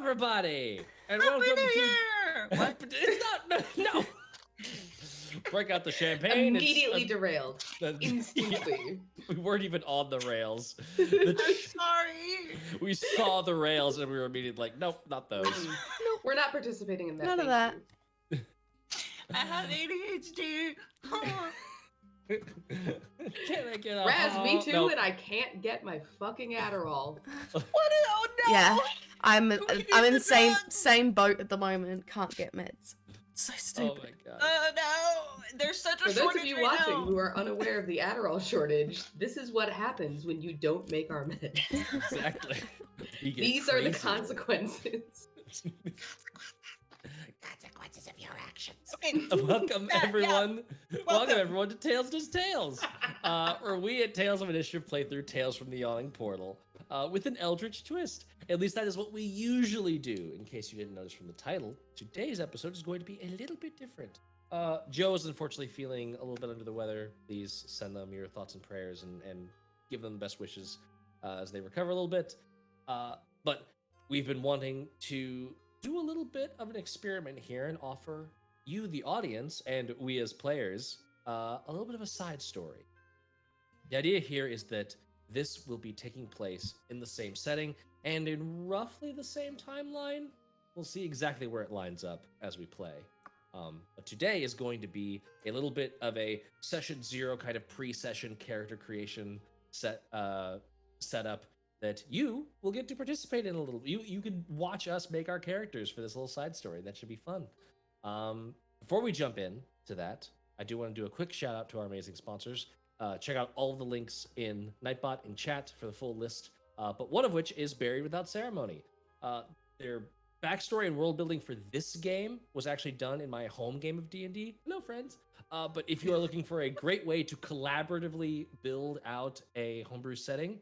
everybody, and Happy welcome New to. Year! What? It's not no. Break out the champagne. Immediately derailed. Instantly. Yeah, we weren't even on the rails. I'm sorry. We saw the rails and we were immediately like, nope, not those. Nope, we're not participating in that. None of Thank that. you. I have ADHD. Can't I get a Raz, me too, Nope. and I can't get my fucking Adderall. What? Oh no! Yeah, I'm Who needs in the the drugs? same boat at the moment. Can't get meds. So Oh stupid. my god. Oh no! There's such a For those shortage of you right watching now. who are unaware of the Adderall shortage, this is what happens when you don't make our meds. Exactly. You get These are the crazier. consequences. Consequences of your actions. Okay. Welcome Yeah, everyone. yeah. Welcome everyone to Tales Does Tales, where we at Tales of Initiative play through Tales from the Yawning Portal with an eldritch twist. At least that is what we usually do. In case you didn't notice from the title, today's episode is going to be a little bit different. Joe is unfortunately feeling a little bit under the weather. Please send them your thoughts and prayers and give them the best wishes as they recover a little bit. But we've been wanting to do a little bit of an experiment here and offer you, the audience, and we as players, a little bit of a side story. The idea here is that this will be taking place in the same setting and in roughly the same timeline. We'll see exactly where it lines up as we play. But today is going to be a little bit of a session 0 kind of pre-session character creation setup that you will get to participate in a little. You can watch us make our characters for this little side story. That should be fun. Before we jump in to that, I do want to do a quick shout out to our amazing sponsors. Check out all of the links in Nightbot and chat for the full list, but one of which is Buried Without Ceremony. Their backstory and world building for this game was actually done in my home game of D&D. Hello, friends. But if you are looking for a great way to collaboratively build out a homebrew setting,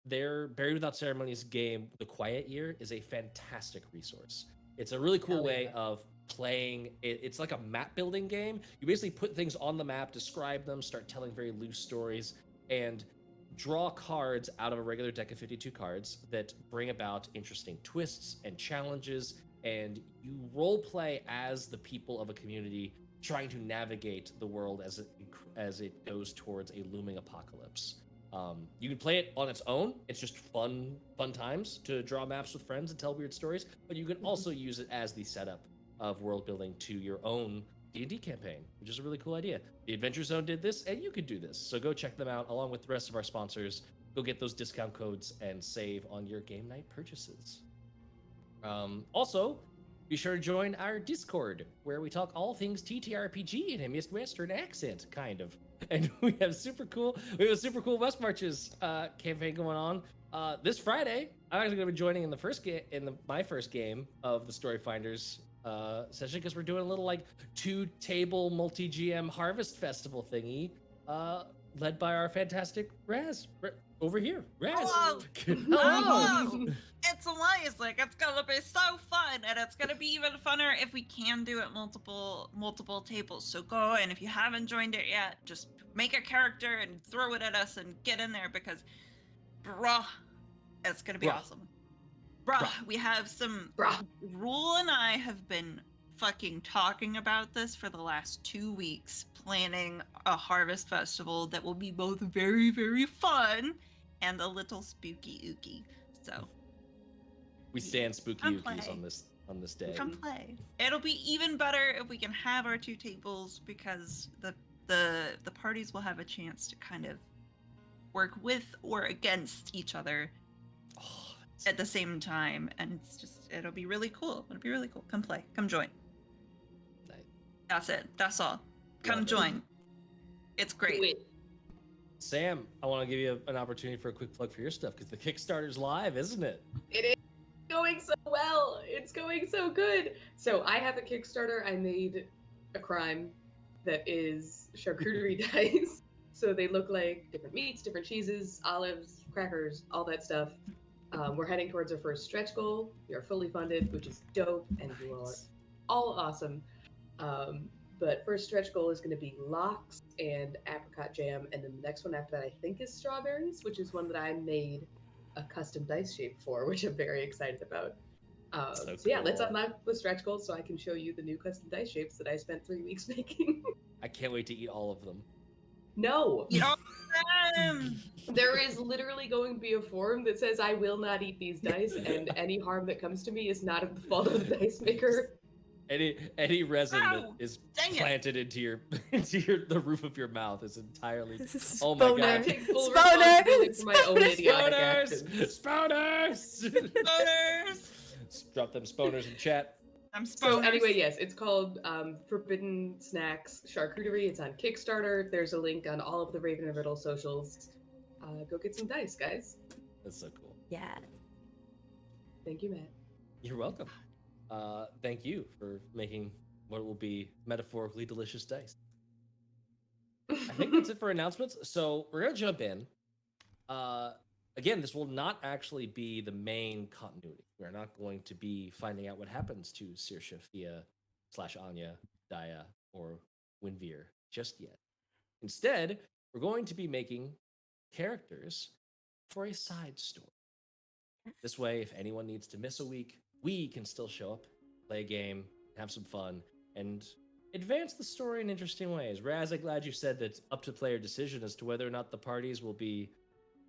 their Buried Without Ceremonies game, The Quiet Year, is a fantastic resource. It's a really cool way of playing. It's like a map building game. You basically put things on the map, describe them, start telling very loose stories, and draw cards out of a regular deck of 52 cards that bring about interesting twists and challenges, and you role play as the people of a community trying to navigate the world as it goes towards a looming apocalypse. You can play it on its own. It's just fun times to draw maps with friends and tell weird stories, but you can also use it as the setup of world building to your own D&D campaign, which is a really cool idea. The Adventure Zone did this, and you could do this. So go check them out along with the rest of our sponsors. Go get those discount codes and save on your game night purchases. Also, be sure to join our Discord, where we talk all things TTRPG in a Midwestern accent, kind of. And we have a super cool West Marches campaign going on. This Friday, I'm actually going to be joining in the first game, my first game of the Story Finders session, because we're doing a little like 2-table multi-GM harvest festival thingy, led by our fantastic Raz over here. Raz. Hello. Hello. It's amazing. It's gonna be so fun, and it's gonna be even funner if we can do it multiple tables. So go, and if you haven't joined it yet, just make a character and throw it at us and get in there, because, bruh, it's gonna be awesome. Bruh, we have some. Rule and I have been fucking talking about this for the last 2 weeks, planning a harvest festival that will be both very, very fun and a little spooky ooky. So We stand spooky Come ookies play. on this day. come play. It'll be even better if we can have our 2 tables, because the parties will have a chance to kind of work with or against each other Oh, at the same time, and it'll be really cool. It'll be really cool. Come play. Come join. nice. That's it. That's all. Come Love it. join. It's great. Wait, Sam, I want to give you an opportunity for a quick plug for your stuff, because the Kickstarter's live, isn't it? it is going so well. It's going so good. So I have a Kickstarter. I made a crime that is charcuterie dice. So they look like different meats, different cheeses, olives, crackers, all that stuff. We're heading towards our first stretch goal. We are fully funded, which is dope, and you are all awesome. But first stretch goal is going to be lox and apricot jam, and then the next one after that I think is strawberries, which is one that I made a custom dice shape for, which I'm very excited about. So So yeah, let's cool. unlock the stretch goals so I can show you the new custom dice shapes that I spent 3 weeks making. I can't wait to eat all of them. No, You know them. there is literally going to be a form that says I will not eat these dice, and any harm that comes to me is not of the fault of the dice maker. Any resin that Ow, is dang it. planted into the roof of your mouth is entirely. This Oh my I God. take full Spawner! responsibility for my own Spawner! idiotic Sponers! actions. Sponers! Boners. Drop them sponers in chat. I'm So sponers. anyway, yes, it's called Forbidden Snacks Charcuterie. It's on Kickstarter. There's a link on all of the Raven and Riddle socials. Go get some dice, guys. That's so cool. Yeah. Thank you, Matt. You're welcome. Thank you for making what will be metaphorically delicious dice. I think that's it for announcements. So we're gonna jump in. Again, this will not actually be the main continuity. We're not going to be finding out what happens to Saoirse, Thea, / Anya, Daya, or Winvir just yet. Instead, we're going to be making characters for a side story. This way, if anyone needs to miss a week, we can still show up, play a game, have some fun, and advance the story in interesting ways. Raz, I'm glad you said that up to player decision as to whether or not the parties will be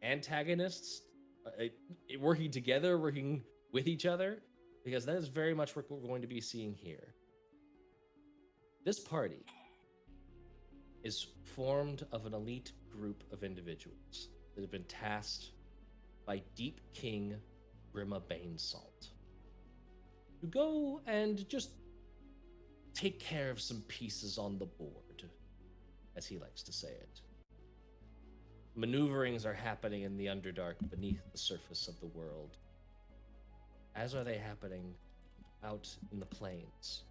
antagonists, working together, working with each other, because that is very much what we're going to be seeing here. This party is formed of an elite group of individuals that have been tasked by Deep King Grimma Banesalt to go and just take care of some pieces on the board, as he likes to say it. Maneuverings are happening in the Underdark beneath the surface of the world, as are they happening out in the plains,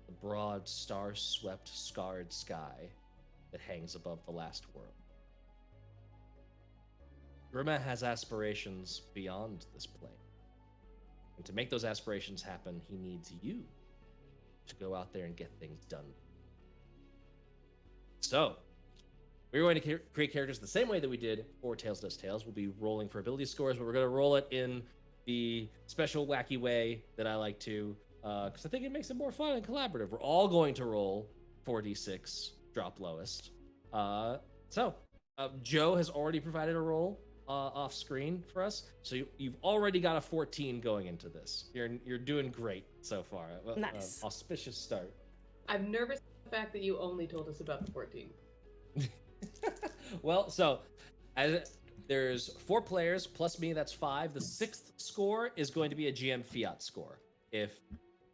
the broad, star-swept, scarred sky that hangs above the last world. Grimma has aspirations beyond this plane, and to make those aspirations happen, he needs you to go out there and get things done. So, we're going to create characters the same way that we did for Tales Does Tales. We'll be rolling for ability scores, but we're going to roll it in the special wacky way that I like to, because I think it makes it more fun and collaborative. We're all going to roll 4d6, drop lowest. Joe has already provided a roll off screen for us, so you've already got a 14 going into this. You're doing great so far. Nice. Auspicious start. I'm nervous at the fact that you only told us about the 14. Well, so there's 4 players plus me, that's 5. The 6th score is going to be a GM fiat score. If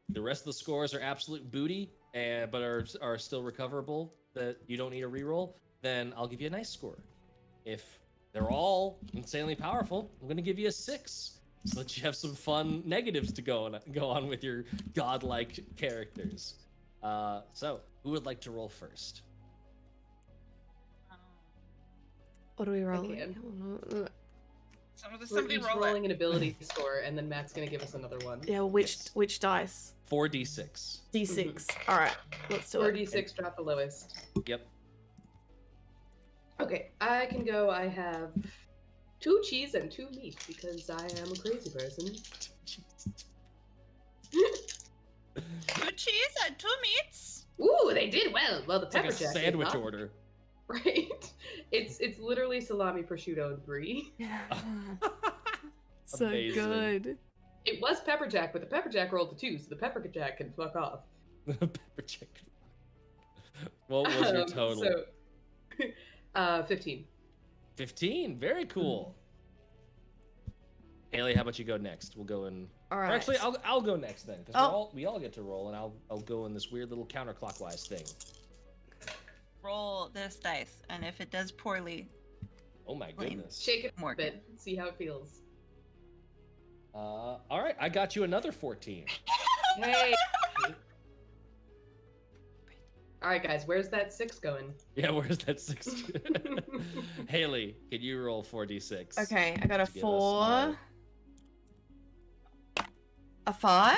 the rest of the scores are absolute booty but are still recoverable, that you don't need a reroll, then I'll give you a nice score. If they're all insanely powerful, I'm going to give you a 6 so that you have some fun negatives to go on with your godlike characters. So who would like to roll first? What are we I rolling? can. We're Somebody each roll rolling it. an ability score, and then Matt's gonna give us another one. Yeah, which dice? 4d6. D6. All right, let's do it. 4d6, drop the lowest. Yep. Okay, I can go. I have 2 cheese and 2 meat because I am a crazy person. 2 cheese and 2 meats. Ooh, they did well. Well, the It's like pepper a jack did sandwich not. order. Right? It's literally salami, prosciutto, and brie. So Amazing. good. It was pepper jack, but the pepper jack rolled a 2, so the pepper jack can fuck off. Pepper chicken. What was your total? So, 15. 15. Very cool. Haley, how about you go next? We'll go in. All Or right. actually, I'll go next then, because Oh. we all get to roll, and I'll go in this weird little counterclockwise thing. Roll this dice, and if it does poorly, Oh my Lame. goodness. Shake it a Morgan. bit, see how it feels. All right, I got you another 14. Hey! Alright, guys, where's that 6 going? Yeah, where's that 6? Haley, can you roll 4d6? Okay, I got a to give us 4, a 5.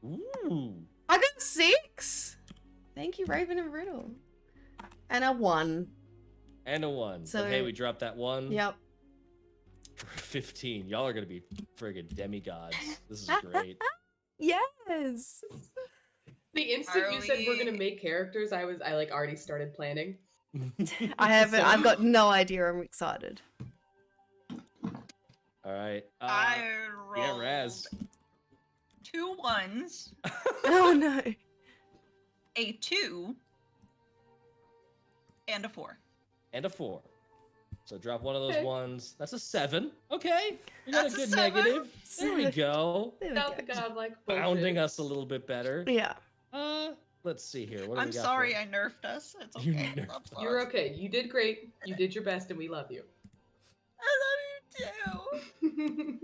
Ooh. I got a 6. Thank you, Raven and Riddle. And a 1. And a 1. So- But hey, we dropped that 1. Yep. for 15. Y'all are gonna be friggin' demigods. This is great. Yes. The instant Are you said we're we- gonna make characters, I like already started planning. I haven't. So- I've got no idea. I'm excited. All right. I yeah, rolled Raz. 2 1s, Oh no. a 2, and a 4. And a 4. So drop one of those Okay. ones. That's a 7. Okay. We got That's a a good 7. negative. There we go. There we Not the go. godlike Bounding bullshit. us a little bit better. Yeah. Let's see here. What do I'm we got sorry for- I nerfed us. It's You okay. nerfed I'm us. sorry. You're okay. You did great. You did your best, and we love you. I love you too.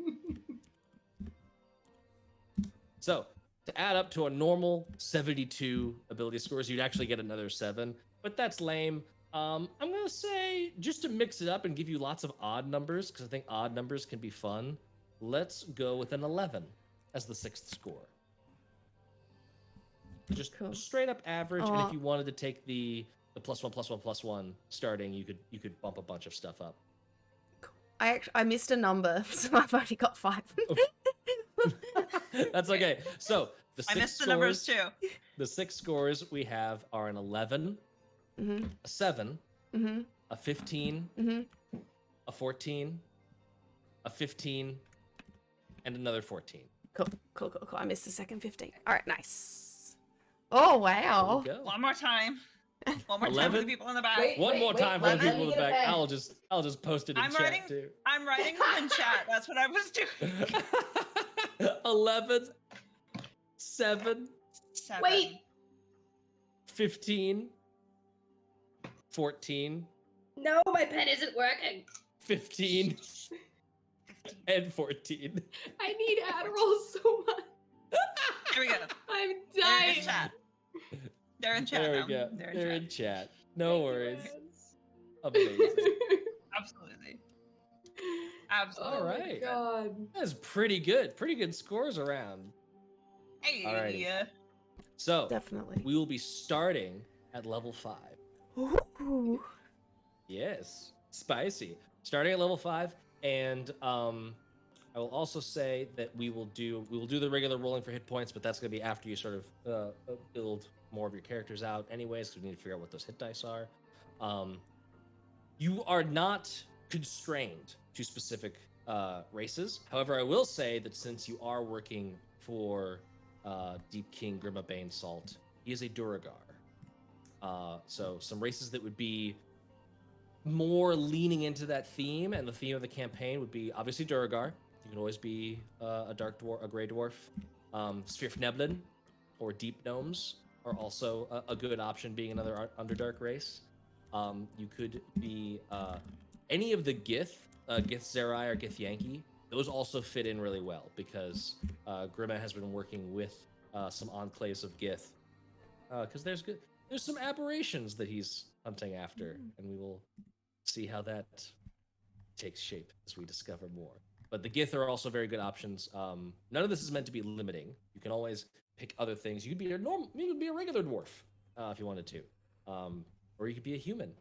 So, to add up to a normal 72 ability scores, you'd actually get another 7, but that's lame. I'm gonna say, just to mix it up and give you lots of odd numbers, because I think odd numbers can be fun, let's go with an 11 as the 6th score. Just Cool. straight up average, and Aw. if you wanted to take the +1/+1/+1 starting, you could bump a bunch of stuff up. I missed a number, so I've only got 5. That's okay. So the I 6 missed the scores, numbers too. the 6 scores we have are an 11, Mhm. a 7, Mhm. a 15, Mhm. a 14, a 15, and another 14. Cool. Cool. Cool. Cool. I missed the second 15. All right. Nice. Oh wow. There we go. One more time. One more time for 11? the people in the back. Wait. One more time for the 11. people in the back. I'll just post it in I'm chat writing- too. I'm writing them in chat. That's what I was doing. 11, 7, 7. Wait. 15, 14, No, my pen isn't working. 15, 15. and 14. I need Adderall so much. There we go. I'm They're dying. in chat. They're in chat There now. we go. They're They're in in chat. chat. No Thank you, worries. Rance. Amazing. Absolutely. Absolutely. Oh my Alright. god. That's pretty good. Pretty good scores around. Hey. Alrighty. So Definitely. we will be starting at level 5. Ooh. Yes, spicy. Starting at level 5, and I will also say that we will do the regular rolling for hit points, but that's going to be after you sort of build more of your characters out, anyways, because we need to figure out what those hit dice are. You are not constrained to specific races. However, I will say that since you are working for Deep King Grimma Banesalt, he is a duergar. So some races that would be more leaning into that theme, and the theme of the campaign would be obviously duergar. You can always be a dark dwarf, a gray dwarf. Svirfneblin or deep gnomes are also a good option, being another underdark race. You could be any of the Gith Zerai or Gith Yankee. Those also fit in really well because Grimma has been working with some enclaves of Gith because there's some aberrations that he's hunting after, and we will see how that takes shape as we discover more. But the Gith are also very good options. None of this is meant to be limiting. You can always pick other things. You could be a regular dwarf if you wanted to, or you could be a human.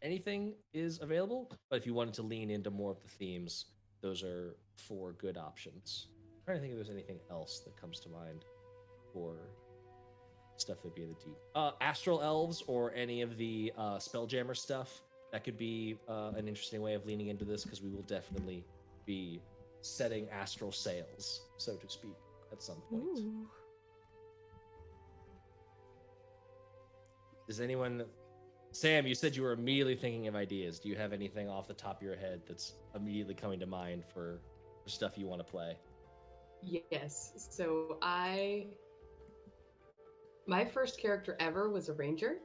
Anything is available. But if you wanted to lean into more of the themes, those are 4 good options. I'm trying to think if there's anything else that comes to mind for stuff that'd be in the deep. Astral elves or any of the spelljammer stuff. That could be an interesting way of leaning into this because we will definitely be setting astral sails, so to speak, at some point. Ooh. Does anyone... Sam, you said you were immediately thinking of ideas. Do you have anything off the top of your head that's immediately coming to mind for stuff you want to play? Yes. So my first character ever was a ranger,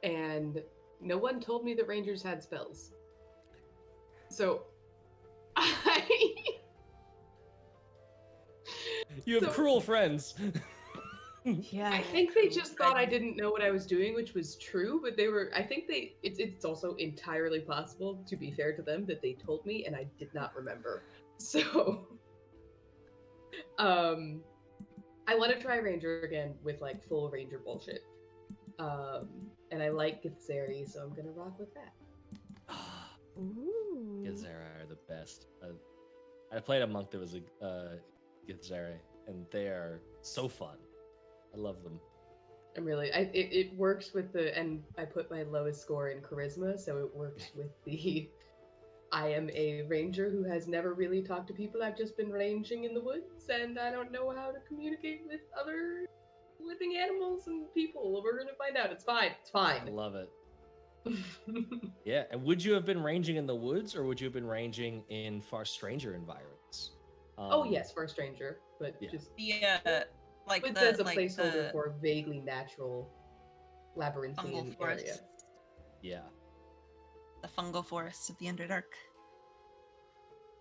and no one told me that rangers had spells. So You have So- cruel friends. Yeah. I think they just thought I didn't know what I was doing, which was true, but it's also entirely possible, to be fair to them, that they told me and I did not remember. So I want to try ranger again with like full ranger bullshit. And I like Githzeri, so I'm gonna rock with that. Ooh. Githzeri are the best. I played a monk that was a Githzere, and they are so fun. I love them. I'm really, it works with and I put my lowest score in charisma, so it works with the, I am a ranger who has never really talked to people. I've just been ranging in the woods, and I don't know how to communicate with other living animals and people. We're gonna find out. It's fine. It's I fine. love it. Yeah, and would you have been ranging in the woods, or would you have been ranging in far stranger environments? Oh yes, for a stranger, but yeah. just Like but the there's a like placeholder the for a vaguely natural labyrinthine fungal forests, area. Yeah. the fungal forests of the Underdark.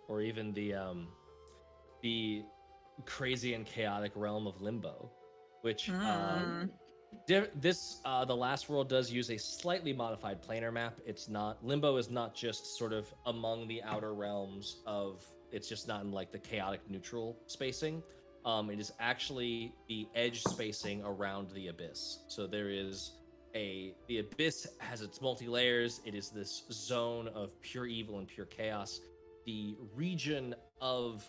Or even the crazy and chaotic realm of Limbo, which the last world does use a slightly modified planar map. It's not Limbo is not just sort of among the outer realms of, it's just not in like the chaotic neutral spacing. It is actually the edge spacing around the abyss. So there is the abyss has its multi layers. It is this zone of pure evil and pure chaos. The region of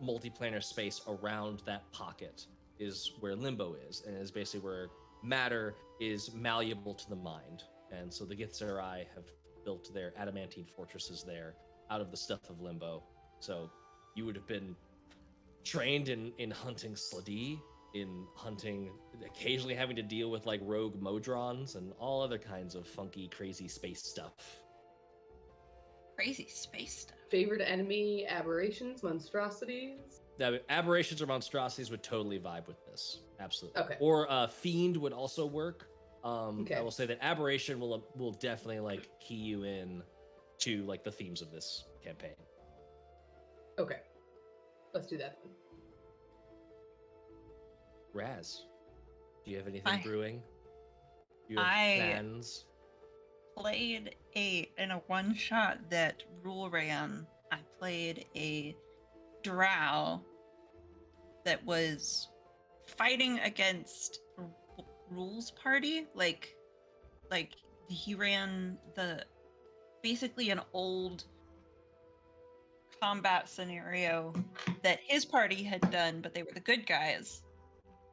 multiplanar space around that pocket is where Limbo is, and is basically where matter is malleable to the mind. And so the Githzerai have built their adamantine fortresses there out of the stuff of Limbo. So you would have been trained in hunting Sladee, in hunting, occasionally having to deal with like rogue Modrons and all other kinds of funky, crazy space stuff. Crazy space stuff. Favorite enemy, aberrations, monstrosities. Now, aberrations or monstrosities would totally vibe with this. Absolutely. Okay. Or fiend would also work. Okay. I will say that aberration will definitely like key you in to like the themes of this campaign. Okay. Let's do that then. Raz, do you have anything brewing? Do you have I plans? played in a one shot that Rule ran. I played a drow that was fighting against Rule's party. Like he ran basically an old combat scenario that his party had done, but they were the good guys.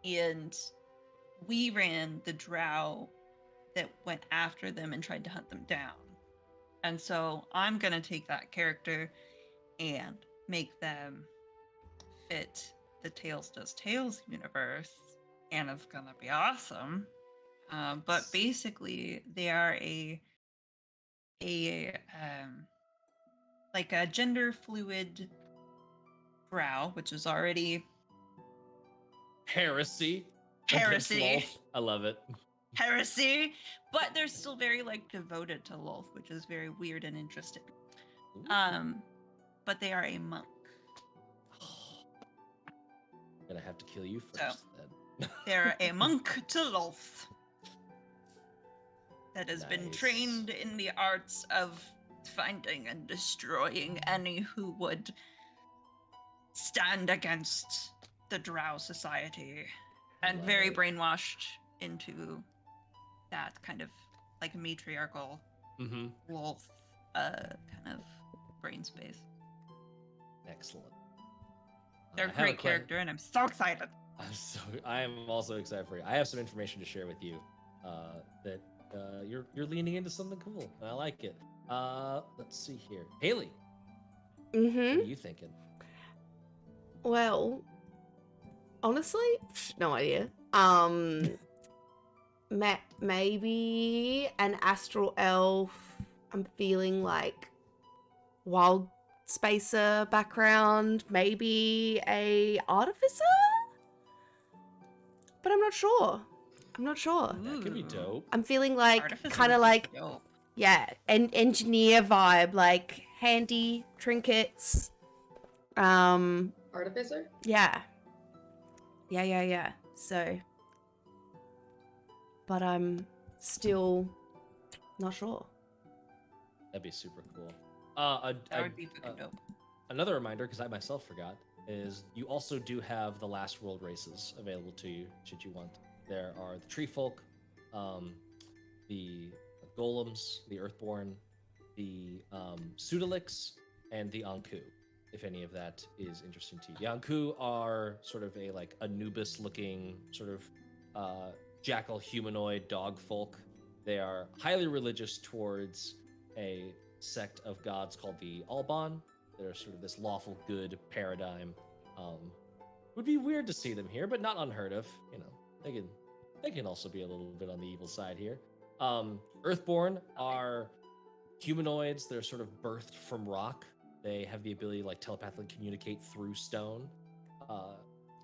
And we ran the drow that went after them and tried to hunt them down. And so I'm going to take that character and make them fit the Tales Does Tales universe. And it's going to be awesome. But basically, they are like a gender fluid drow, which is already Heresy. heresy. I love it. Heresy, but they're still very like devoted to Lolth, which is very weird and interesting. Ooh. But they are a monk. I'm gonna have to kill you first then. They're a monk to Lolth that has been Nice. trained in the arts of finding and destroying any who would stand against the Drow society, and Love very it. brainwashed into that kind of like matriarchal Lolth kind of brain space. Excellent. They're I a have great character, and I'm so excited. I am also excited for you. I have some information to share with you that you're leaning into something cool, and I like it. Let's see here, Haley. What are you thinking? Well, honestly, no idea. Maybe an astral elf. I'm feeling like wild spacer background. Maybe a artificer, but I'm not sure. That could be Ooh. dope. I'm feeling like Artificer kind of would be like dope. engineer vibe, like handy trinkets. Artificer? Yeah. So, but I'm still not sure. That'd be super cool. That would be fucking dope. Another reminder, because I myself forgot, is you also do have the Last World races available to you should you want. There are the Tree Folk, the Golems, the Earthborn, the Pseudolix, and the Anku, if any of that is interesting to you. The Anku are sort of a like Anubis-looking sort of jackal humanoid dog folk. They are highly religious towards a sect of gods called the Alban. They're sort of this lawful good paradigm. Would be weird to see them here, but not unheard of. You know, they can also be a little bit on the evil side here. Earthborn are humanoids. They're sort of birthed from rock. They have the ability to like telepathically communicate through stone.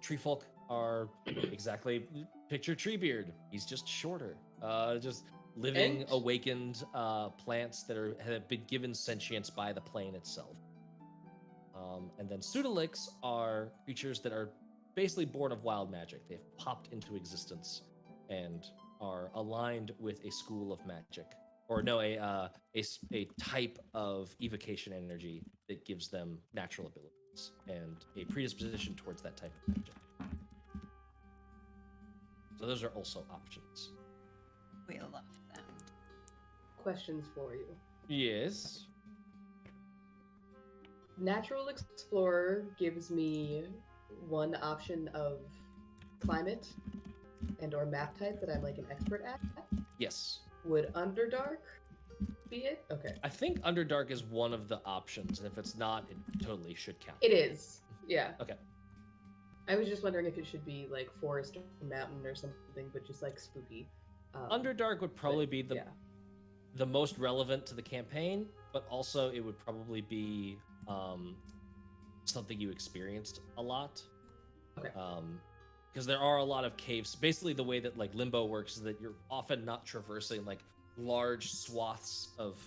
Tree folk are exactly picture Treebeard. He's just shorter. Just living awakened plants that have been given sentience by the plane itself. And then Pseudolix are creatures that are basically born of wild magic. They've popped into existence and are aligned with a school of magic, or no, a type of evocation energy that gives them natural abilities and a predisposition towards that type of magic. So those are also options. We love them. Questions for you. Yes. Natural Explorer gives me one option of climate and or map type that I'm like an expert at. Yes. Would Underdark be it? Okay. I think Underdark is one of the options, and if it's not, it totally should count. It is. Yeah. Okay. I was just wondering if it should be like forest or mountain or something, but just like spooky. Underdark would probably be yeah. the most relevant to the campaign, but also it would probably be something you experienced a lot. Okay. Because there are a lot of caves. Basically, the way that like Limbo works is that you're often not traversing like large swaths of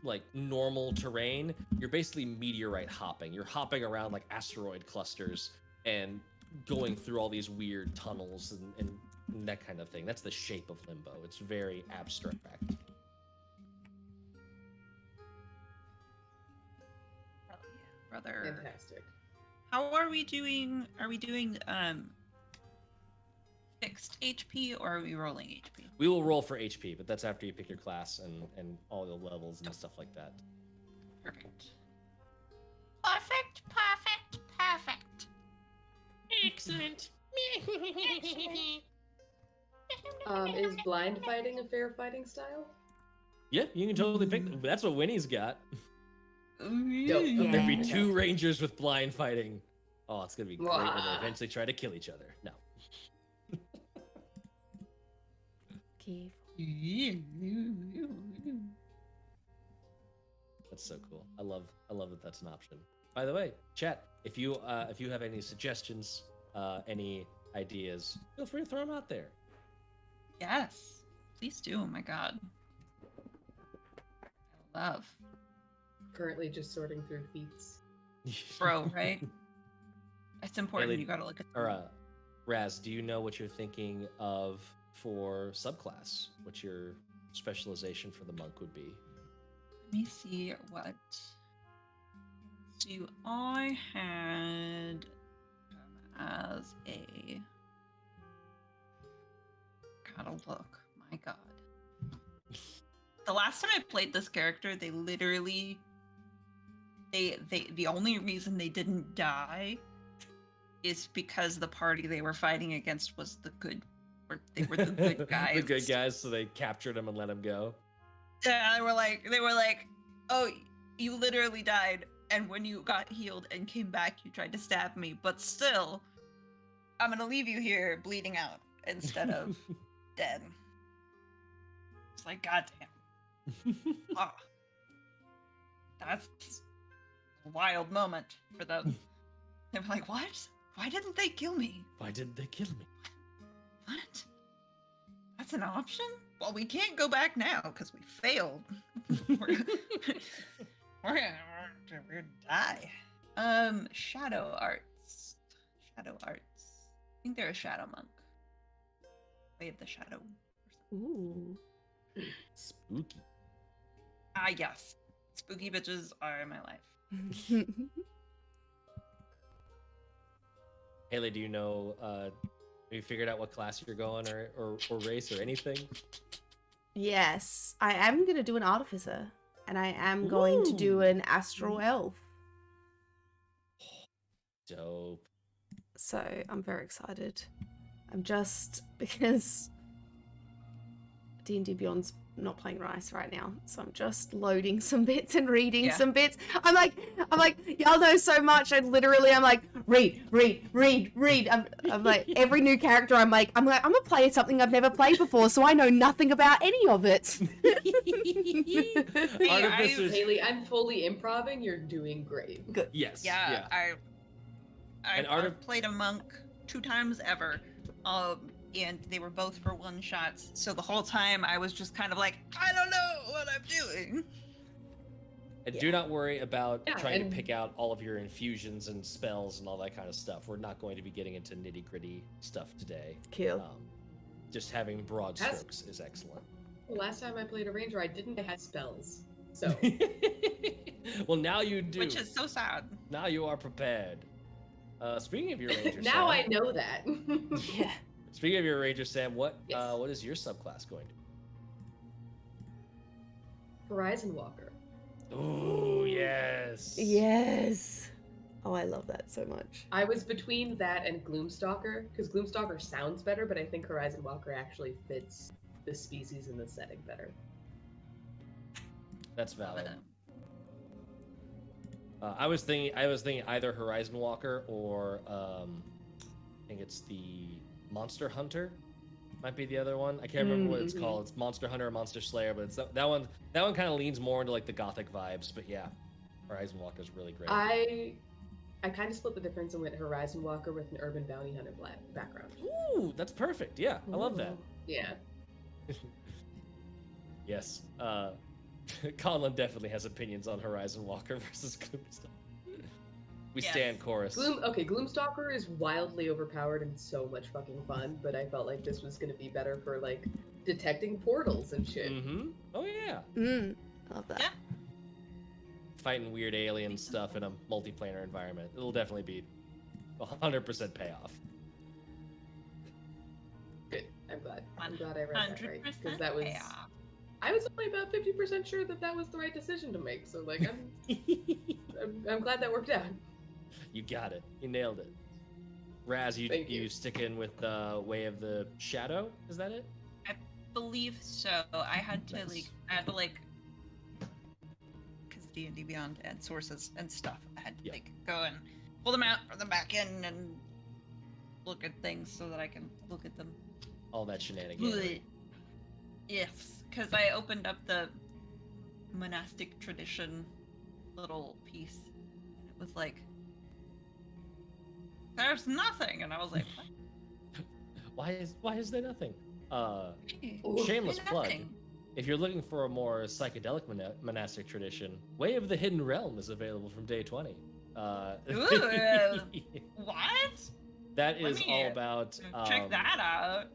like normal terrain. You're basically meteorite hopping. You're hopping around like asteroid clusters and going through all these weird tunnels and that kind of thing. That's the shape of Limbo. It's very abstract. Brother. Fantastic. How are we doing? Are we doing fixed HP or are we rolling HP? We will roll for HP, but that's after you pick your class and all the levels and stuff like that. Perfect. Perfect, perfect, perfect. Excellent. Is blind fighting a fair fighting style? Yeah, you can totally pick. That's what Winnie's got. Dope. Yeah. There'd be 2 rangers with blind fighting. Oh, it's gonna be great when they eventually try to kill each other. No. Okay. That's so cool. I love that that's an option. By the way, chat, if you have any suggestions, any ideas, feel free to throw them out there. Yes, please do. Oh my god. I love. Currently just sorting through feats. Bro, right? It's important. Haley, You gotta look at Or Raz, do you know what you're thinking of for subclass? What your specialization for the monk would be? Let me see what. So I had as a. Gotta look. My god. The last time I played this character, they literally. The only reason they didn't die is because the party they were fighting against was the good. Or they were the good guys. The good guys, so they captured him and let him go. Yeah, they were like, oh, you literally died, and when you got healed and came back, you tried to stab me, but still, I'm gonna leave you here bleeding out instead of dead. It's like, goddamn. Ah, that's a wild moment for them. They were like, what? Why didn't they kill me? Why didn't they kill me? What? That's an option? Well, we can't go back now because we failed. we're gonna die. Shadow arts. Shadow arts. I think they're a shadow monk. Way of the shadow. Ooh. Spooky. Ah, yes. Spooky bitches are in my life. Haley, do you know? Have you figured out what class you're going, or race, or anything? Yes, I am gonna do an artificer. and I am going to do Ooh. an astral elf. Dope. So I'm very excited. I'm just because D&D Beyond's not playing nice right now, so I'm just loading some bits and reading some bits. I'm like, y'all know so much. I'm like, read. I'm like, every new character, I'm gonna play something I've never played before, so I know nothing about any of it. Artificers. Haley, I'm fully improving. You're doing great. Good. Yes. Yeah, And I've played a monk 2 times ever, and they were both for one shots. So the whole time I was just kind of like, I don't know what I'm doing. And do not worry about Yeah, trying and- to pick out all of your infusions and spells and all that kind of stuff. We're not going to be getting into nitty-gritty stuff today. Kill. Just having broad That's- strokes is excellent. The last time I played a ranger, I didn't have spells. So Well, now you do. Which is so sad. Now you are prepared. Speaking of your ranger, now Sam, I know that. Yeah. Speaking of your ranger, Sam, what Yes. what is your subclass going to Horizon Walker. be? Ooh, yes. Yes. Oh, I love that so much. I was between that and Gloomstalker, because Gloomstalker sounds better, but I think Horizon Walker actually fits the species and the setting better. That's valid. I was thinking either Horizon Walker or I think it's the Monster Hunter. Might be the other one. I can't remember what it's Mhm. called. It's Monster Hunter or Monster Slayer, but it's that one. That one kind of leans more into like the gothic vibes. But yeah, Horizon Walker is really great. I kind of split the difference and went Horizon Walker with an urban bounty hunter background. Ooh, that's perfect. Yeah, I love that. Yeah. Yes. Colin definitely has opinions on Horizon Walker versus Gloomstalker. We Yes. stand chorus. Gloomstalker is wildly overpowered and so much fucking fun, but I felt like this was gonna be better for like detecting portals and shit. Mm-hmm. Oh yeah. Love that. Yeah. Fighting weird alien stuff in a multiplanar environment. It'll definitely be 100% payoff. Good. I'm glad I read that right. 100% Because that was payoff. I was only about 50% sure that was the right decision to make. So like I'm glad that worked out. You got it. You nailed it. Raz, Thank you. you stick in with the Way of the Shadow? Is that it? Believe so. I had to Nice. because D&D Beyond and sources and stuff. I had to Yeah. go and pull them out from the back end and look at things so that I can look at them. All that shenanigans. Yes, because I opened up the monastic tradition little piece. And it was like, there's nothing, and I was like, what? Why is there nothing? Hey, Shameless there's plug. nothing. If you're looking for a more psychedelic monastic tradition, Way of the Hidden Realm is available from day 20. Ooh, what? That Let is me all about Check that out.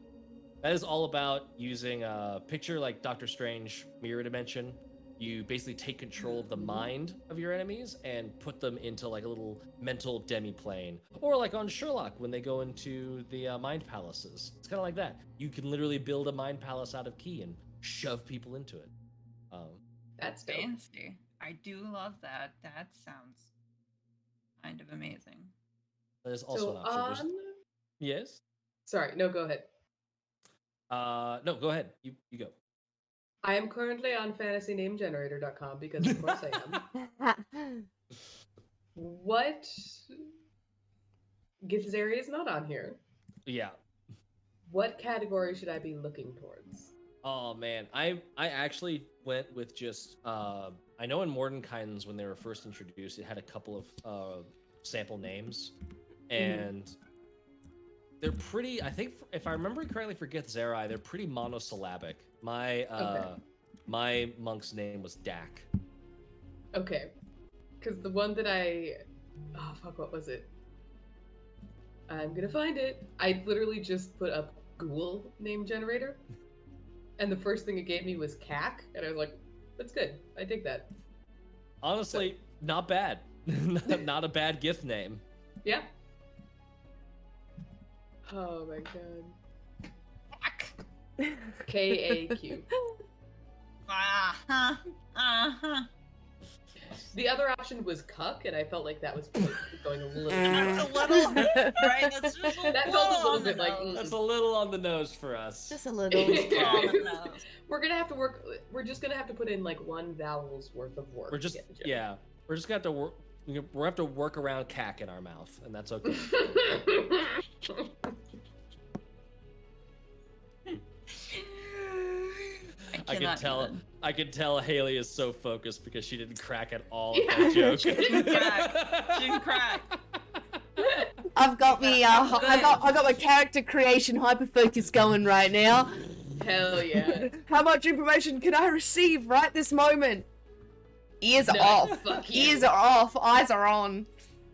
That is all about using a picture like Doctor Strange Mirror Dimension. You basically take control of the mind of your enemies and put them into like a little mental demi-plane. Or like on Sherlock when they go into the mind palaces. It's kind of like that. You can literally build a mind palace out of key and shove people into it. That's dope. Fancy. I do love that. That sounds kind of amazing. That is also So an option. Yes? sorry, no, go ahead. No, go ahead. You go. I am currently on fantasynamegenerator.com because of course I am. What Githzeria is not on here. Yeah. What category should I be looking towards? Oh man, I actually went with just I know in Mordenkainen's when they were first introduced, it had a couple of sample names, and they're pretty. I think if I remember correctly for Githzerai, they're pretty monosyllabic. My my monk's name was Dak. Okay, because the one that what was it? I'm gonna find it. I literally just put up Google name generator, and the first thing it gave me was CAC, and I was like, "That's good. I dig that." Honestly, not bad. Not a bad gift name. Yeah. Oh my god. KAQ. Uh-huh. The other option was cuck, and I felt like that was going a little. That's a little, right? That's just a That felt a little on the bit like, nose. That's a little on the nose for us. Just a little. On the nose. We're gonna have to work. We're just gonna have to put in like one vowel's worth of work. We're to just get the joke. yeah. We're just gonna have to work. We'll have to work around cack in our mouth, and that's okay. I can cannot tell. even. I can tell Haley is so focused because she didn't crack at all Yeah, at that joke. she didn't crack. She didn't crack. I've got me. I got my character creation hyperfocus going right now. Hell yeah. How much information can I receive right this moment? Ears are No, off. fuck you. Ears are off. Eyes are on.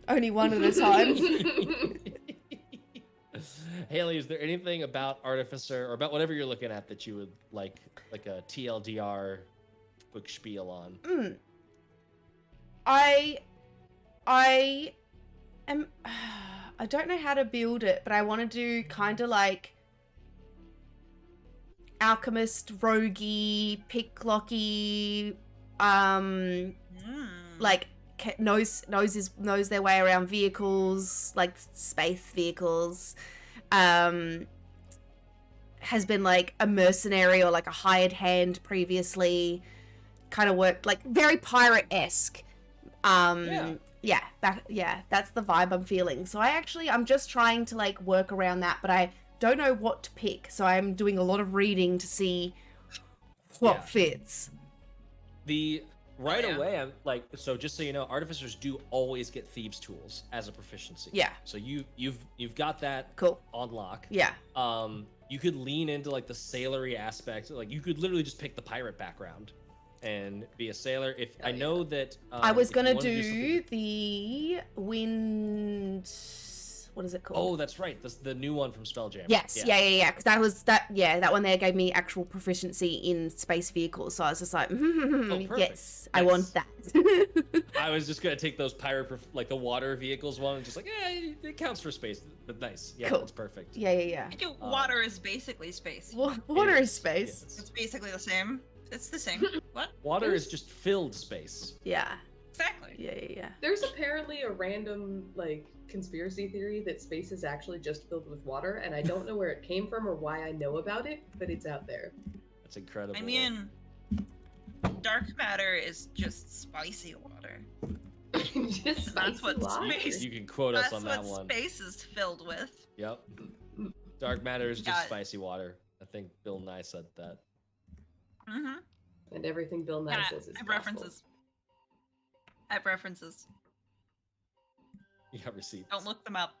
Only one at a time. Haley, is there anything about Artificer or about whatever you're looking at that you would like a TLDR book spiel on? I am. I don't know how to build it, but I want to do kind of like alchemist, roguey, picklocky, like knows their way around vehicles, like space vehicles. Has been like a mercenary or like a hired hand previously, kind of worked like very pirate-esque. Yeah, that's the vibe I'm feeling. So I'm just trying to like work around that, but I don't know what to pick. So I'm doing a lot of reading to see what fits. Right away, I'm like, so just so you know, artificers do always get thieves' tools as a proficiency. Yeah. So you've got that Cool. on lock. Yeah. You could lean into like the sailory aspect. Like you could literally just pick the pirate background and be a sailor. If I know that I was if you gonna wanna do the wind. What is it called? Oh, that's right. The new one from Spelljammer. Yes, yeah. Because that one there gave me actual proficiency in space vehicles. So I was just like, yes, I want that. I was just gonna take those pirate, like the water vehicles one, and just like, yeah, it counts for space, but nice. Yeah, Cool. that's perfect. Yeah. Water is basically space. Water is space. Yes. It's basically the same. It's the same. What? Water is just filled space. Yeah. Exactly. Yeah. There's apparently a random like conspiracy theory that space is actually just filled with water, and I don't know where it came from or why I know about it, but it's out there. That's incredible. I mean, dark matter is just spicy water. Just That's what spicy water. space. You can quote us That's on that what one. space is filled with. Yep. Dark matter is just Got it. spicy water. I think Bill Nye said that. Mm-hmm. And everything Bill Nye says is I have gospel. references. I have references. You got receipts. Don't look them up.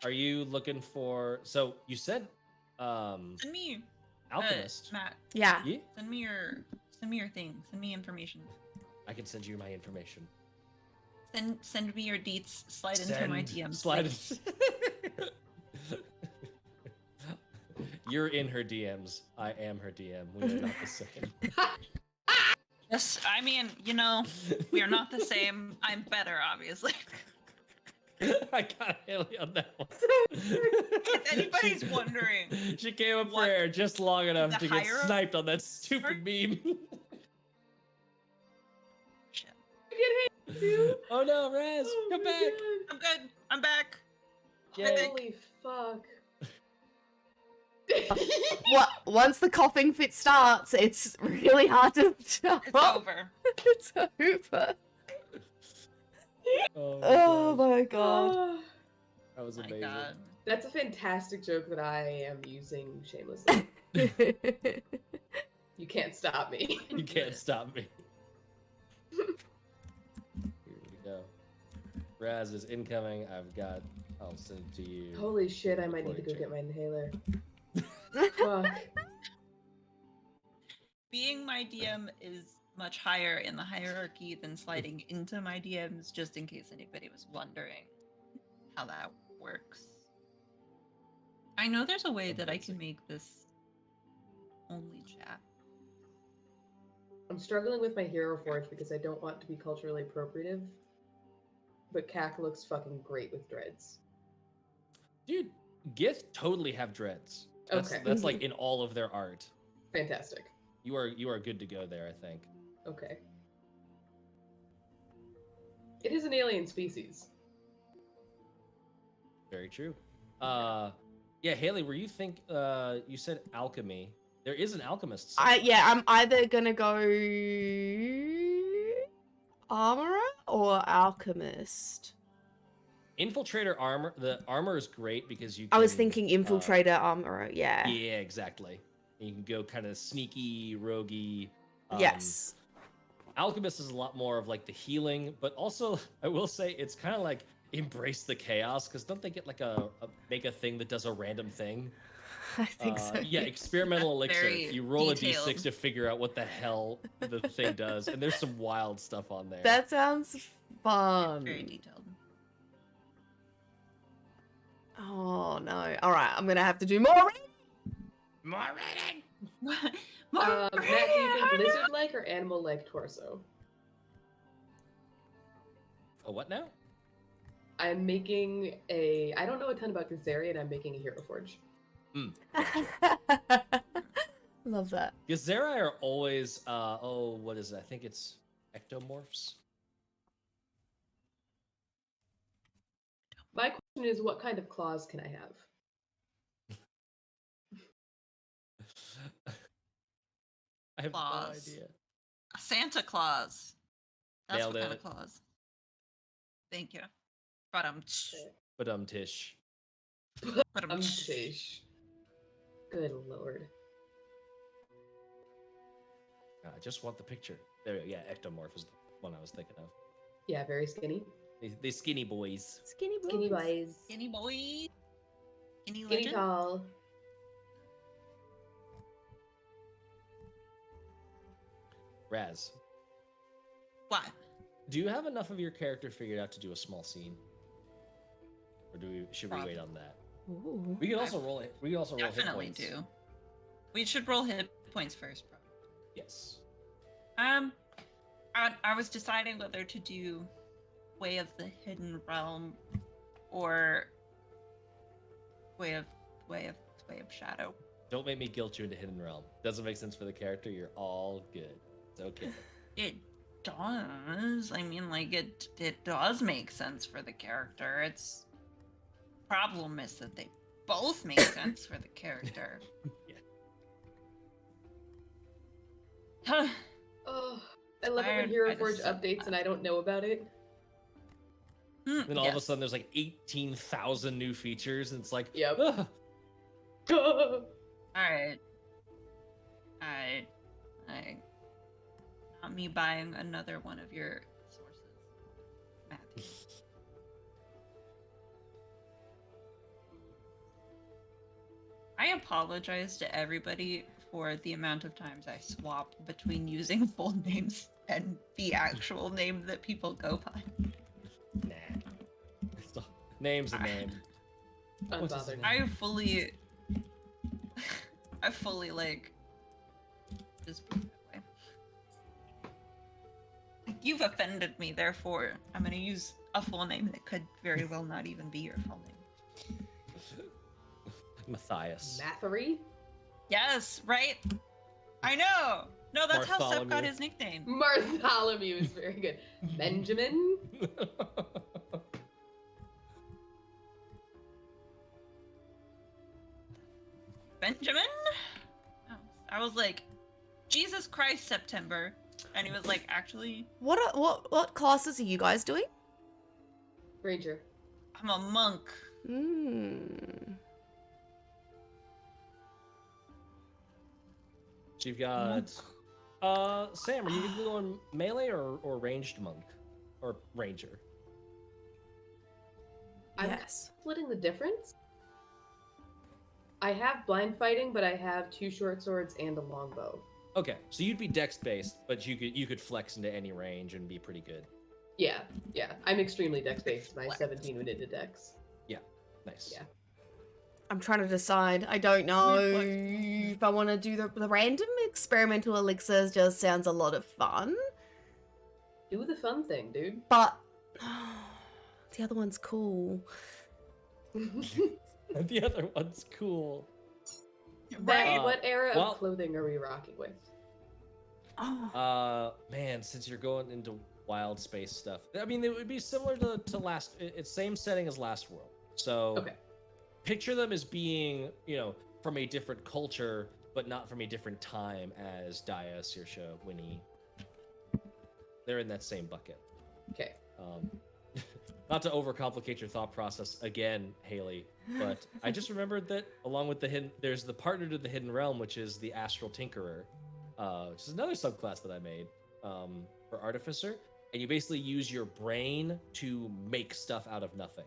Are you looking for? So you said, Send me, alchemist. Matt. Yeah. Yeah, Send me your thing. Send me information. I can send you my information. Send me your deets. Slide into my DMs. Slide. You're in her DMs. I am her DM. We are not the same. Yes, I mean, we are not the same. I'm better, obviously. I got Haley on that one. If anybody's wondering, she came up for what air just long enough the to get higher- sniped on that stupid meme. shit. Oh no, Raz, Oh come my back. I'm good. I'm back. Yay. I think- Holy fuck. Once the coughing fit starts, it's really hard to stop. It's over. It's over. Oh, Oh gosh. my god. Oh, That was My amazing. God. that's a fantastic joke that I am using shamelessly. You can't stop me. You can't stop me. Here we go. Raz is incoming. I'll send it to you. Holy shit, I might need to go get my inhaler. Fuck. Being my DM is much higher in the hierarchy than sliding into my DMs, just in case anybody was wondering how that works. I know there's a way that I can make this only chat. I'm struggling with my hero forge because I don't want to be culturally appropriative. But Cack looks fucking great with dreads. Dude, Gith totally have dreads. Okay. That's like in all of their art. Fantastic. You are good to go there, I think. Okay. It is an alien species. Very true. Yeah, Haley, were you you said alchemy. There is an alchemist. Yeah, I'm either gonna go armorer or alchemist. Infiltrator armor. The armor is great because you. I was can, thinking infiltrator armorer. Yeah. Yeah, exactly. And you can go kind of sneaky, roguey. Yes. Alchemist is a lot more of like the healing, but also I will say it's kind of like embrace the chaos because don't they get like make a thing that does a random thing? I think so. Yeah, experimental That's elixir. very You roll detailed. a d6 to figure out what the hell the thing does, and there's some wild stuff on there. That sounds fun. Very detailed. Oh no. All right, I'm gonna have to do more. More reading. Matt, do you think lizard-like or animal-like torso? Oh, what now? I'm making a. I don't know a ton about Kazarian. I'm making a hero forge. Love that. Gazeri are always, what is it? I think it's ectomorphs. My question is, what kind of claws can I have? I have Claws. no idea. Santa Claus. That's Nailed what kind it. of claws. Thank you. But But Tish. Tish. Good lord. I just want the picture. There we go. Yeah, ectomorph is the one I was thinking of. Yeah, very skinny. They skinny boys. Skinny boys. Skinny boys. Skinny boy. Skinny Skinny legend. tall. Raz, What? do you have enough of your character figured out to do a small scene? Or should we wait on that? Ooh. We can also roll it. We can also roll hit Definitely points. do. We should roll hit points first, probably. Yes. I was deciding whether to do Way of the Hidden Realm or Way of Shadow. Don't make me guilt you into Hidden Realm. Doesn't make sense for the character. You're all good. It's okay. It does. I mean, like it does make sense for the character. Its problem is that they both make sense for the character. Yeah. Oh, I love it when Tired. Hero I Forge just said updates and I don't know about it. Then all of a sudden there's like 18,000 new features, and it's like, Yep. "Ugh." Alright. Not me buying another one of your sources, Matthew. I apologize to everybody for the amount of times I swap between using full names and the actual name that people go by. Nah. Name's a name. What's his Unbothered. name? I fully like just put it that way. Like, you've offended me, therefore I'm gonna use a full name that could very well not even be your full name. Matthias. Mathery? Yes, right? I know! No, that's how Sep got Bartholomew. his nickname. Bartholomew is very good. Benjamin? Benjamin? Oh, I was like, Jesus Christ, September. And he was like, actually, What classes are you guys doing? Ranger. I'm a monk. Hmm. So you've got Sam, are you going melee or ranged monk? Or ranger? I'm Yes. splitting the difference. I have blind fighting, but I have 2 short swords and a longbow. Okay, so you'd be dex based, but you could flex into any range and be pretty good. Yeah. I'm extremely dex based. My 17 went into dex. Nice. Yeah. I'm trying to decide. I don't know What? if I want to do the random experimental elixirs. Just sounds a lot of fun, Do the fun thing, dude. but the other one's cool. The other one's cool. Right? Uh, What era well- of clothing are we rocking with? Man, since you're going into wild space stuff, I mean, it would be similar to last. It's same setting as Last World. So Okay. picture them as being, from a different culture, but not from a different time as Daya, Saoirse, Winnie. They're in that same bucket. Okay. Not to overcomplicate your thought process again, Haley, but I just remembered that along with there's the partner to the Hidden Realm, which is the Astral Tinkerer, which is another subclass that I made for Artificer, and you basically use your brain to make stuff out of nothing.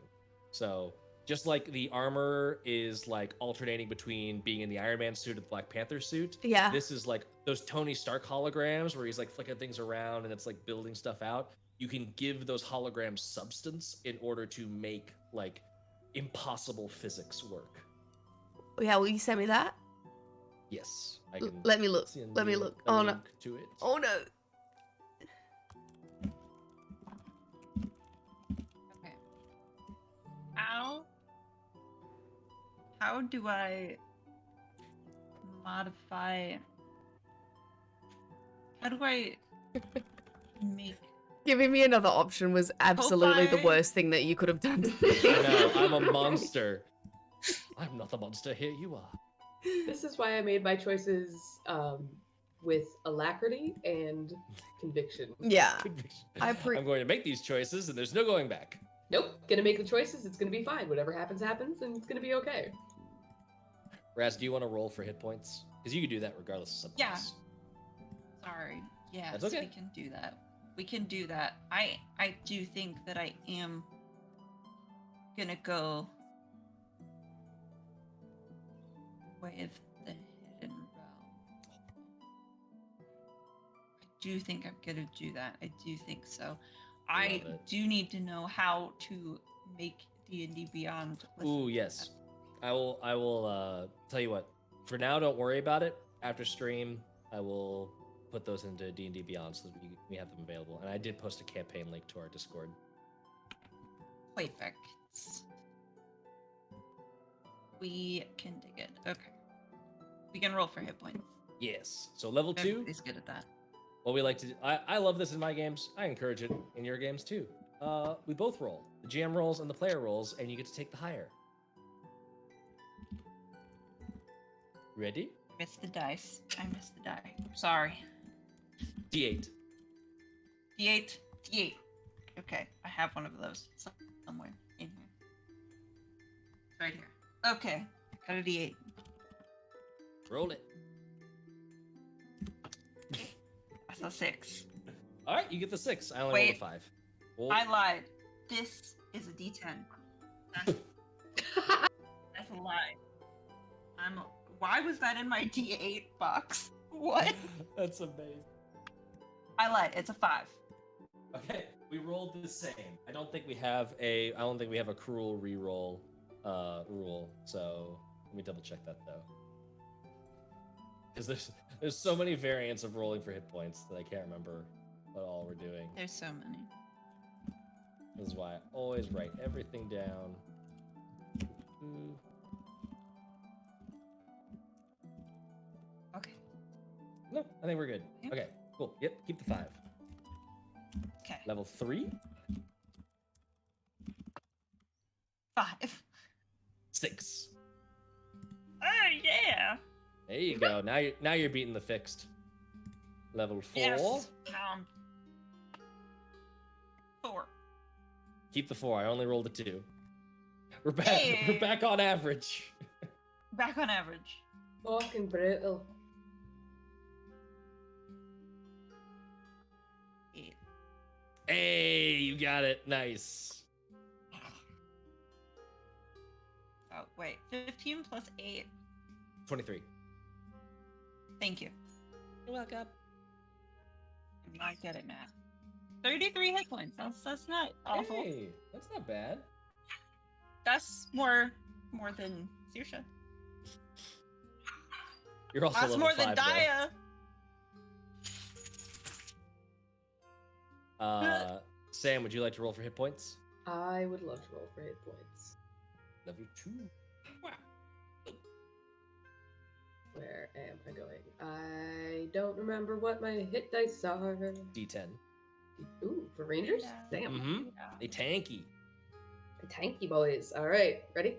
So just like the armor is like alternating between being in the Iron Man suit and the Black Panther suit, Yeah. this is like those Tony Stark holograms where he's like flicking things around and it's like building stuff out. You can give those holograms substance in order to make like impossible physics work. Yeah, will you send me that? Yes, I can. Let me look. send Let me you look. a Oh no. link to it. Oh no. Okay. How do I modify? How do I make? Giving me another option was absolutely the I- worst thing that you could have done to me. I know, I'm a monster. I'm not the monster. Here you are. This is why I made my choices with alacrity and conviction. Yeah. Conviction. I'm going to make these choices, and there's no going back. Nope, gonna make the choices. It's gonna be fine. Whatever happens, happens, and it's gonna be okay. Raz, do you want to roll for hit points? Because you can do that regardless of subclass. Yeah. Sorry. Yes, That's okay. we can do that. We can do that. I do think that I am gonna go with the Hidden Realm. I do think I'm gonna do that. I do think so. I Love it. do need to know how to make D&D Beyond. with Ooh, yes. I will tell you what. For now, don't worry about it. After stream, I will put those into D&D Beyond so that we have them available. And I did post a campaign link to our Discord. Perfect. We can dig it. Okay. We can roll for hit points. Yes. So level 2, Everybody's good at that. what we like to do, I love this in my games. I encourage it in your games too. We both roll. The GM rolls and the player rolls, and you get to take the higher. Ready? Missed the dice. I missed the die. Sorry. D8. D8. D8. Okay, I have one of those somewhere in here. Right here. Okay, got a D8. Roll it. That's a 6. All right, you get the 6. I only Wait. rolled a 5. Roll. I lied. This is a D10. That's a lie. Why was that in my D8 box? What? That's amazing. I lied. It's a 5. Okay, we rolled the same. I don't think we have a cruel reroll rule. So let me double check that though, because there's so many variants of rolling for hit points that I can't remember what all we're doing. There's so many. This is why I always write everything down. Okay. No, I think we're good. Yep. Okay, cool. Yep, keep the 5. Okay. Level 3, 5. 6. Oh yeah. There you go. Now you're beating the fixed. Level 4. Yes. 4. Keep the 4. I only rolled a 2. We're back. Hey. We're back on average. Back on average. Fucking brutal. 8. Hey, you got it. Nice. Oh wait. 15 plus 8. 23. Thank you. You're welcome. I'm not good at math. 33 hit points. That's not awful. Hey, that's not bad. That's more than Saoirse. You're also That's level more 5, than though. Daya. Sam, would you like to roll for hit points? I would love to roll for hit points. Level 2. Wow. Where am I going? I don't remember what my hit dice are. D10. Ooh, for rangers? Yeah. Damn. Mm-hmm. Yeah. They tanky. The tanky boys. All right, ready?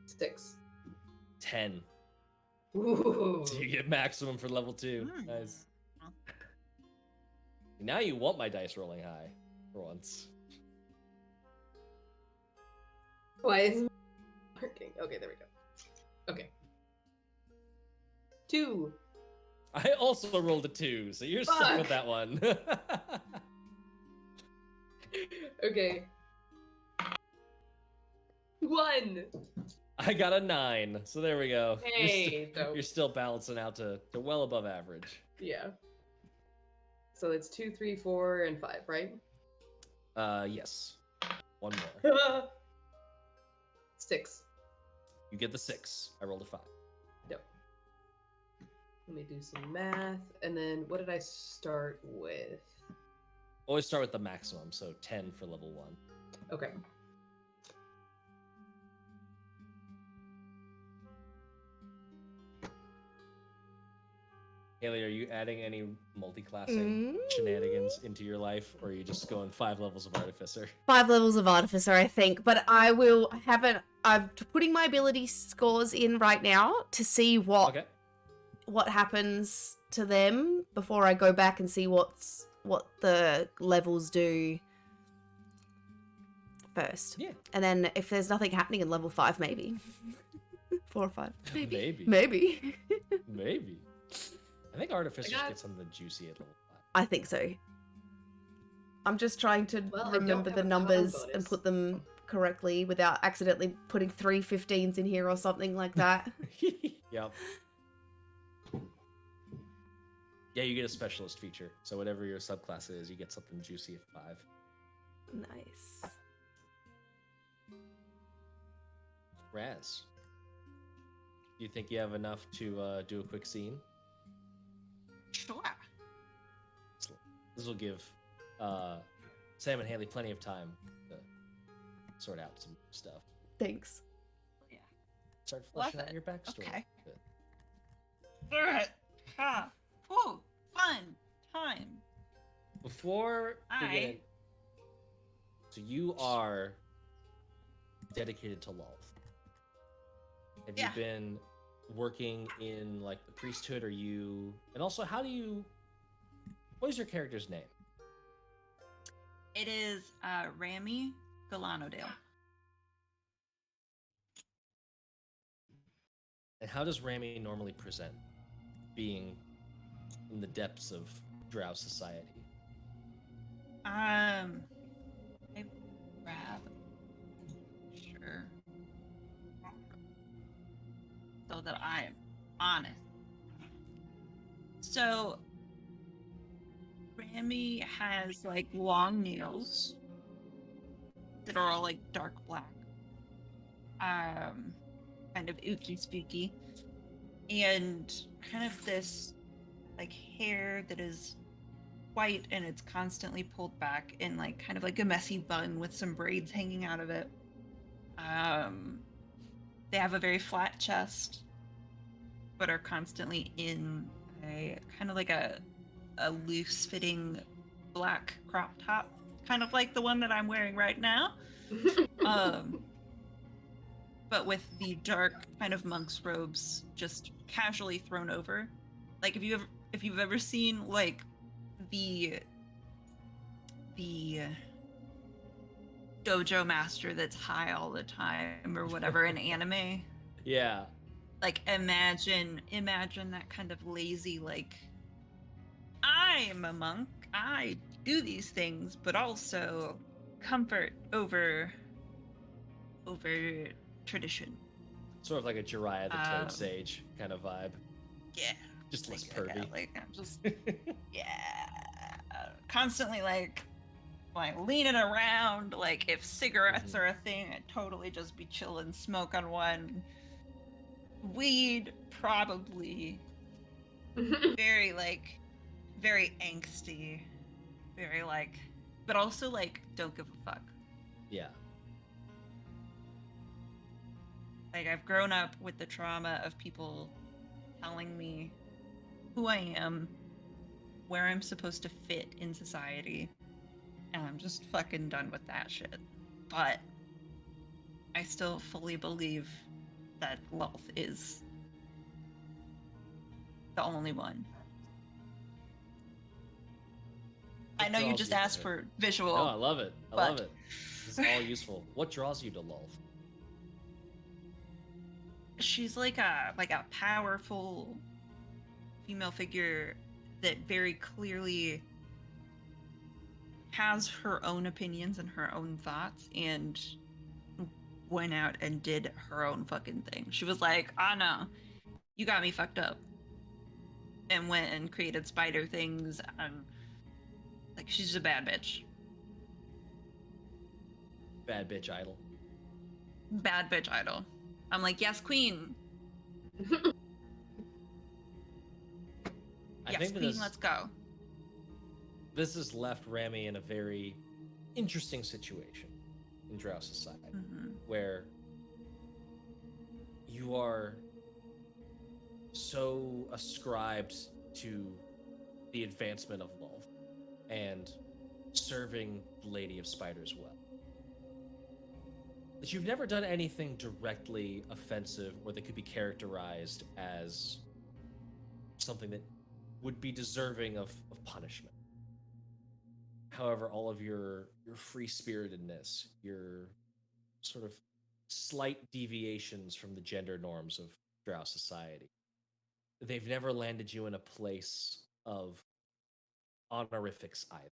6. 10. Ooh. So you get maximum for level 2. Mm. Nice. Now you want my dice rolling high for once. Why is it working? Okay, there we go. Okay. 2. I also rolled a 2, so you're stuck Fuck. with that one. Okay. 1. I got a 9, so there we go. Hey, you're, dope. you're still balancing out to well above average. Yeah. So it's 2, 3, 4, and 5, right? Yes. One more. 6. You get the 6. I rolled a 5. Dope. Let me do some math. And then what did I start with? Always start with the maximum, so 10 for level 1. Okay. Haley, are you adding any multi-classing shenanigans into your life, or are you just going 5 levels of Artificer? 5 levels of Artificer, I think, but I'm putting my ability scores in right now to see what happens to them before I go back and see what the levels do first. Yeah. And then if there's nothing happening in level 5, maybe. 4 or 5. Maybe. Maybe. Maybe. I think Artificers got- get something juicy at level 5. I think so. I'm just trying to Well, I don't remember have the a con numbers bonus. and put them correctly without accidentally putting 3 15s in here or something like that. Yep. Yeah, you get a specialist feature. So whatever your subclass is, you get something juicy at 5. Nice. Raz. Do you think you have enough to do a quick scene? Sure. This will give Sam and Haley plenty of time to sort out some stuff. Thanks. Yeah. Start Love fleshing out it. your backstory. Okay. a bit. Alright. Ha. Ooh, fun time. Before we get I- in, so you are dedicated to Lolth. Have Yeah. you been working in like the priesthood? Or you, and also what is your character's name? It is Rami Galanodale. And how does Rami normally present, being in the depths of Drow society? I grab. Sure. So that I am honest. So, Rami has like long nails that are all like dark black. Kind of ooky spooky. And kind of this like hair that is white and it's constantly pulled back in like kind of like a messy bun with some braids hanging out of it. They have a very flat chest, but are constantly in a kind of like a loose fitting black crop top, kind of like the one that I'm wearing right now. But with the dark kind of monk's robes just casually thrown over. Like if you've ever seen like the dojo master that's high all the time or whatever in anime. Yeah. Like imagine that kind of lazy, like, I'm a monk, I do these things, but also comfort over tradition. Sort of like a Jiraiya the Toad Um, Sage kind of vibe. Yeah. Just less Like, pervy. like I'm just constantly like leaning around. Like if cigarettes are a thing, I'd totally just be chilling, smoke on one. Weed, probably. Very angsty, very like, but also like don't give a fuck. Yeah. Like, I've grown up with the trauma of people telling me who I am, where I'm supposed to fit in society, and I'm just fucking done with that shit. But I still fully believe that Lolth is the only one. I know you draws just you to asked her? for visual. No, I love it. I but- love it. This is all useful. What draws you to Lolth? She's like a powerful female figure that very clearly has her own opinions and her own thoughts, and went out and did her own fucking thing. She was like, "Ah, no, you got me fucked up," and went and created spider things. And like, she's a bad bitch. Bad bitch idol. Bad bitch idol. I'm like, yes, queen. I Yes, think that queen. Let's go. this has left Rami in a very interesting situation in Drow society, Mm-hmm. where you are so ascribed to the advancement of Lolth and serving the Lady of Spiders well, that you've never done anything directly offensive or that could be characterized as something that would be deserving of punishment. However, all of your free-spiritedness, your sort of slight deviations from the gender norms of Drow society, they've never landed you in a place of honorifics either.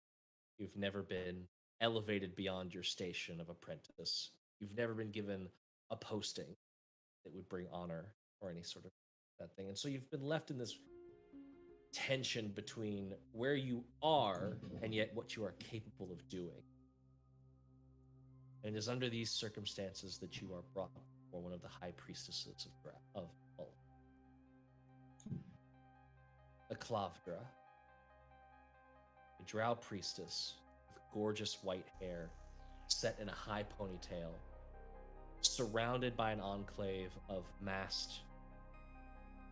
You've never been elevated beyond your station of apprentice. You've never been given a posting that would bring honor or any sort of that thing. And so you've been left in this tension between where you are and yet what you are capable of doing. And it is under these circumstances that you are brought before one of the high priestesses of Ulf, a Klavdra, a drow priestess with gorgeous white hair set in a high ponytail, surrounded by an enclave of masked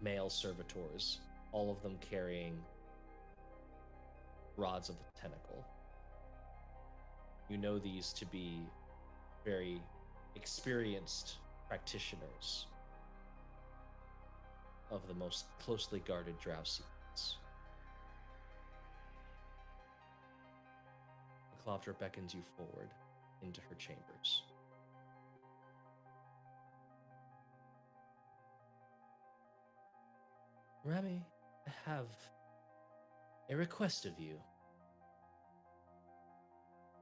male servitors, all of them carrying rods of the tentacle. You know these to be very experienced practitioners of the most closely guarded drow secrets. The Klavdra beckons you forward into her chambers. Rami, I have a request of you.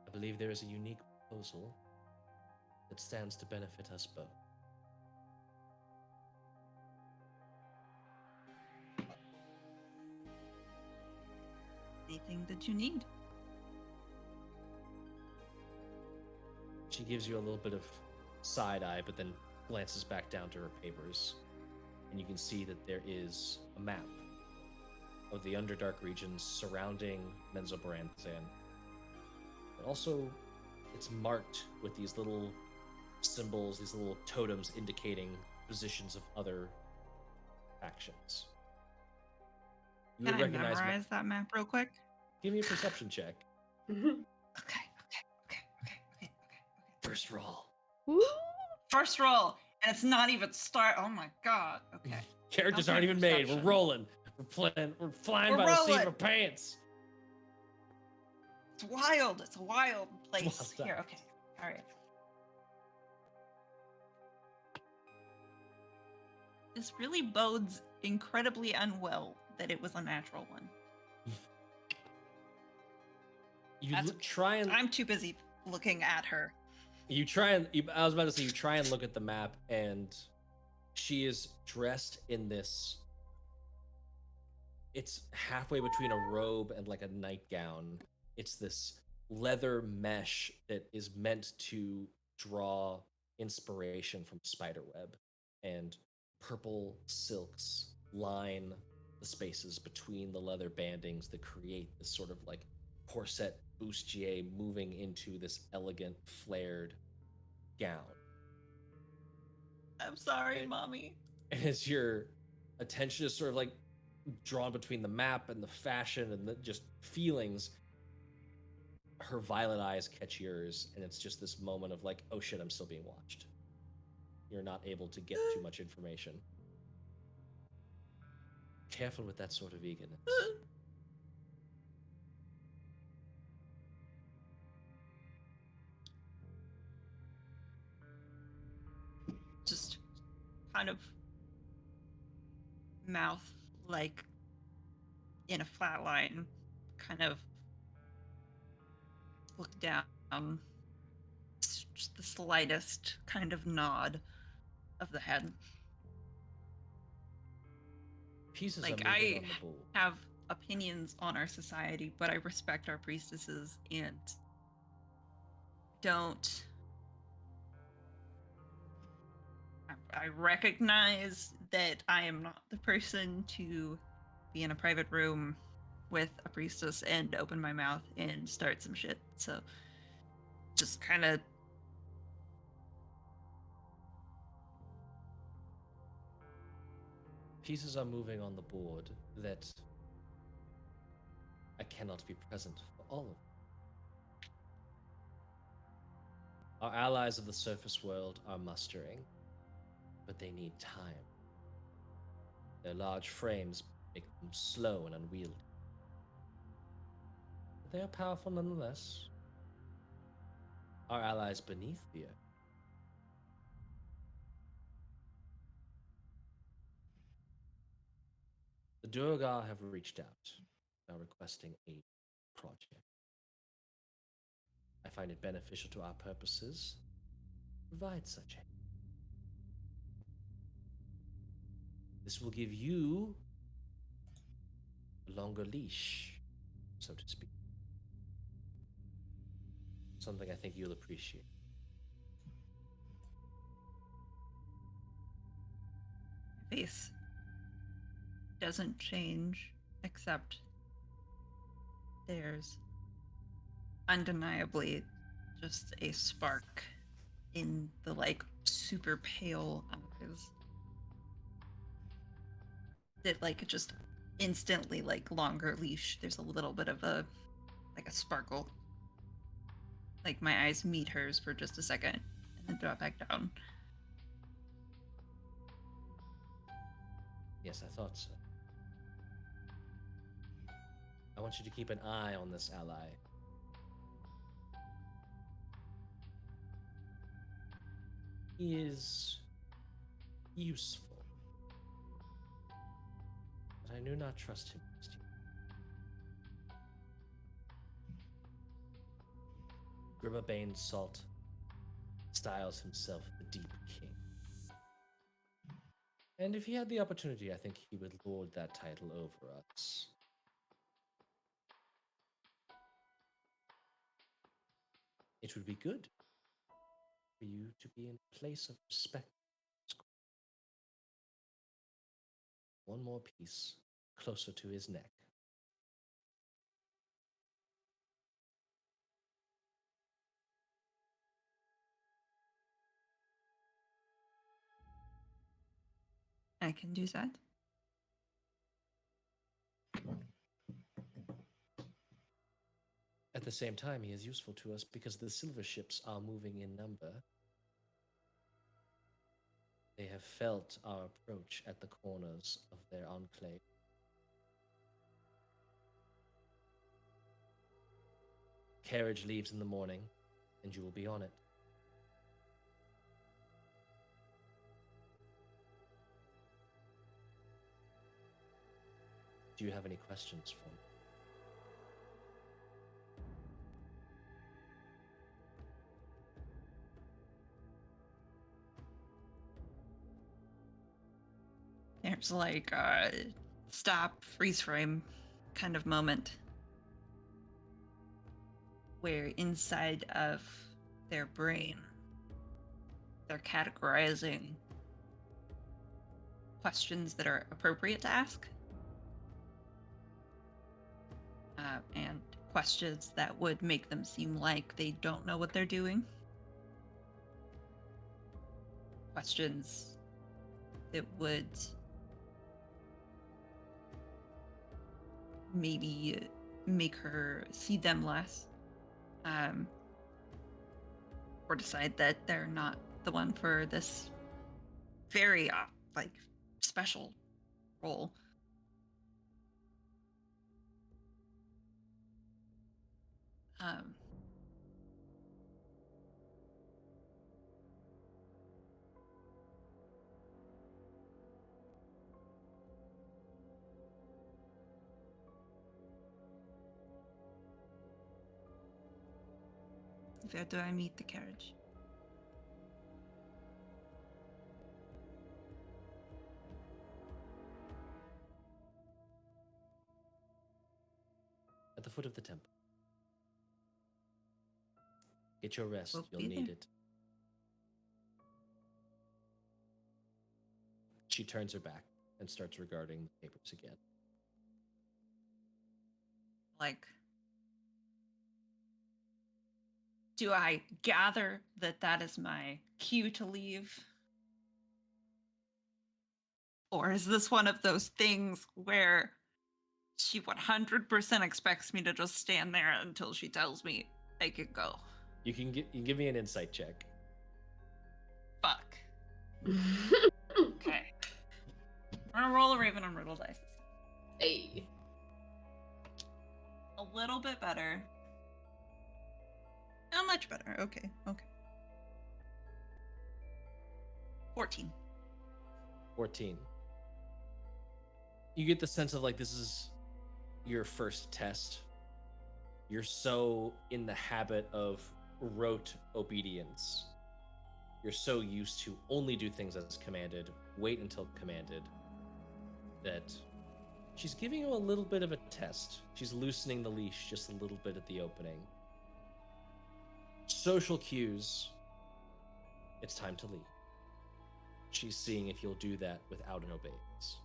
I believe there is a unique proposal that stands to benefit us both. Anything that you need. She gives you a little bit of side eye, but then glances back down to her papers. And you can see that there is a map of the Underdark regions surrounding Menzoberranzan. But also, it's marked with these little symbols, these little totems indicating positions of other factions. You Can would I recognize memorize that map real quick? Give me a perception check. Okay. First roll. Woo! First roll, and it's not even start. Oh my god. Okay. Characters How's aren't my even made. We're perception? rolling. We're flying We're by the seat of rolling. our pants. It's wild. It's a wild place. Wild stuff. Here, okay. All right. This really bodes incredibly unwell that it was a natural one. You That's- try and I'm too busy looking at her. you try and I was about to say you try and look at the map, and she is dressed in this. It's halfway between a robe and like a nightgown. It's this leather mesh that is meant to draw inspiration from spiderweb, and purple silks line the spaces between the leather bandings that create this sort of like corset bustier moving into this elegant flared gown. I'm sorry, And- mommy. And as your attention is sort of like drawn between the map and the fashion and the just feelings, her violet eyes catch yours, and it's just this moment of like, oh shit, I'm still being watched. You're not able to get too much information. Careful with that sort of eagerness. Just kind of mouth like in a flat line, kind of look down. Just the slightest kind of nod of the head. Pieces Like, are moving I on the board. have opinions on our society, but I respect our priestesses and don't. I recognize that I am not the person to be in a private room with a priestess and open my mouth and start some shit. So just kind of Pieces are moving on the board that I cannot be present for all of them. Our allies of the surface world are mustering, but they need time. Their large frames make them slow and unwieldy. But they are powerful nonetheless. Our allies beneath the earth. The duergar have reached out, now requesting a project. I find it beneficial to our purposes to provide such aid. This will give you a longer leash, so to speak. Something I think you'll appreciate. face doesn't change, except there's undeniably just a spark in the like super pale eyes that like just instantly like longer leash. There's a little bit of a like a sparkle. Like my eyes meet hers for just a second and then drop back down. Yes, I thought so. I want you to keep an eye on this ally. He is useful, but I do not trust him just yet. Grimma Banesalt styles himself the Deep King. And if he had the opportunity, I think he would lord that title over us. It would be good for you to be in a place of respect. One more piece closer to his neck. I can do that. At the same time, he is useful to us because the silver ships are moving in number. They have felt our approach at the corners of their enclave. Carriage leaves in the morning, and you will be on it. Do you have any questions for me? There's like a stop, freeze frame kind of moment where inside of their brain, they're categorizing questions that are appropriate to ask and questions that would make them seem like they don't know what they're doing. questions that would maybe make her see them less, or decide that they're not the one for this very like special role. Where do I meet the carriage? At the foot of the temple. Get your rest. We'll You'll be need there. it. She turns her back and starts regarding the papers again. Like, do I gather that that is my cue to leave? Or is this one of those things where she 100% expects me to just stand there until she tells me I can go? You can give me an insight check. Fuck. Okay. I'm gonna roll a Raven on Riddle dice. Hey. A little bit better. Not much better. Okay. 14. 14. You get the sense of like this is your first test. You're so in the habit of rote obedience. You're so used to only do things as commanded, wait until commanded, that she's giving you a little bit of a test. She's loosening the leash just a little bit at the opening. Social cues. It's time to leave. She's seeing if you'll do that without an obeisance.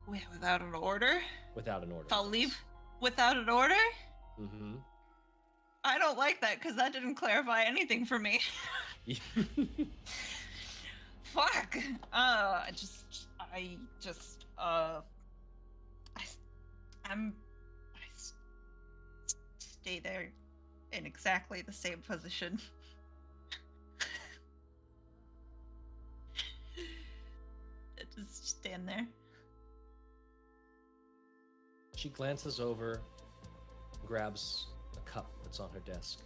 Wait, without an order? Without an order. I'll leave without an order? Mm-hmm. I don't like that because that didn't clarify anything for me. Fuck. I stay there in exactly the same position. I just stand there. She glances over, grabs a cup that's on her desk,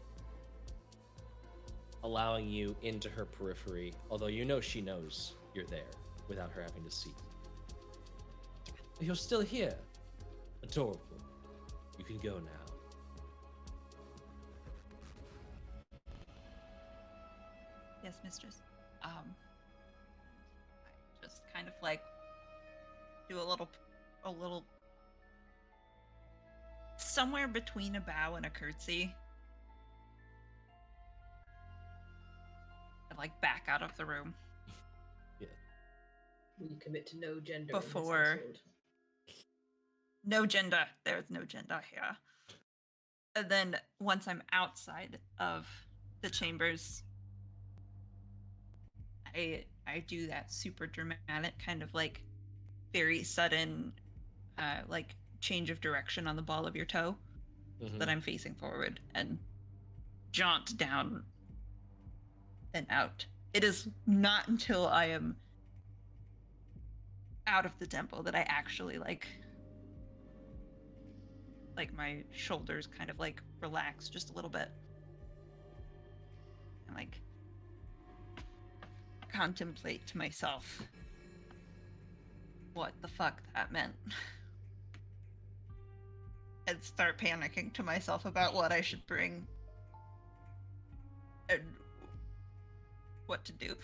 allowing you into her periphery, although you know she knows you're there without her having to see. You're still here. Adorable. You can go now. Yes, mistress. I just kind of like do a little somewhere between a bow and a curtsy. And like back out of the room. Yeah. We commit to no gender Before- in this household. No gender. There's no gender here. And then once I'm outside of the chambers, I do that super dramatic kind of like very sudden like change of direction on the ball of your toe so that I'm facing forward and jaunt down and out. It is not until I am out of the temple that I actually like my shoulders kind of like relax just a little bit and like contemplate to myself what the fuck that meant and start panicking to myself about what I should bring and what to do.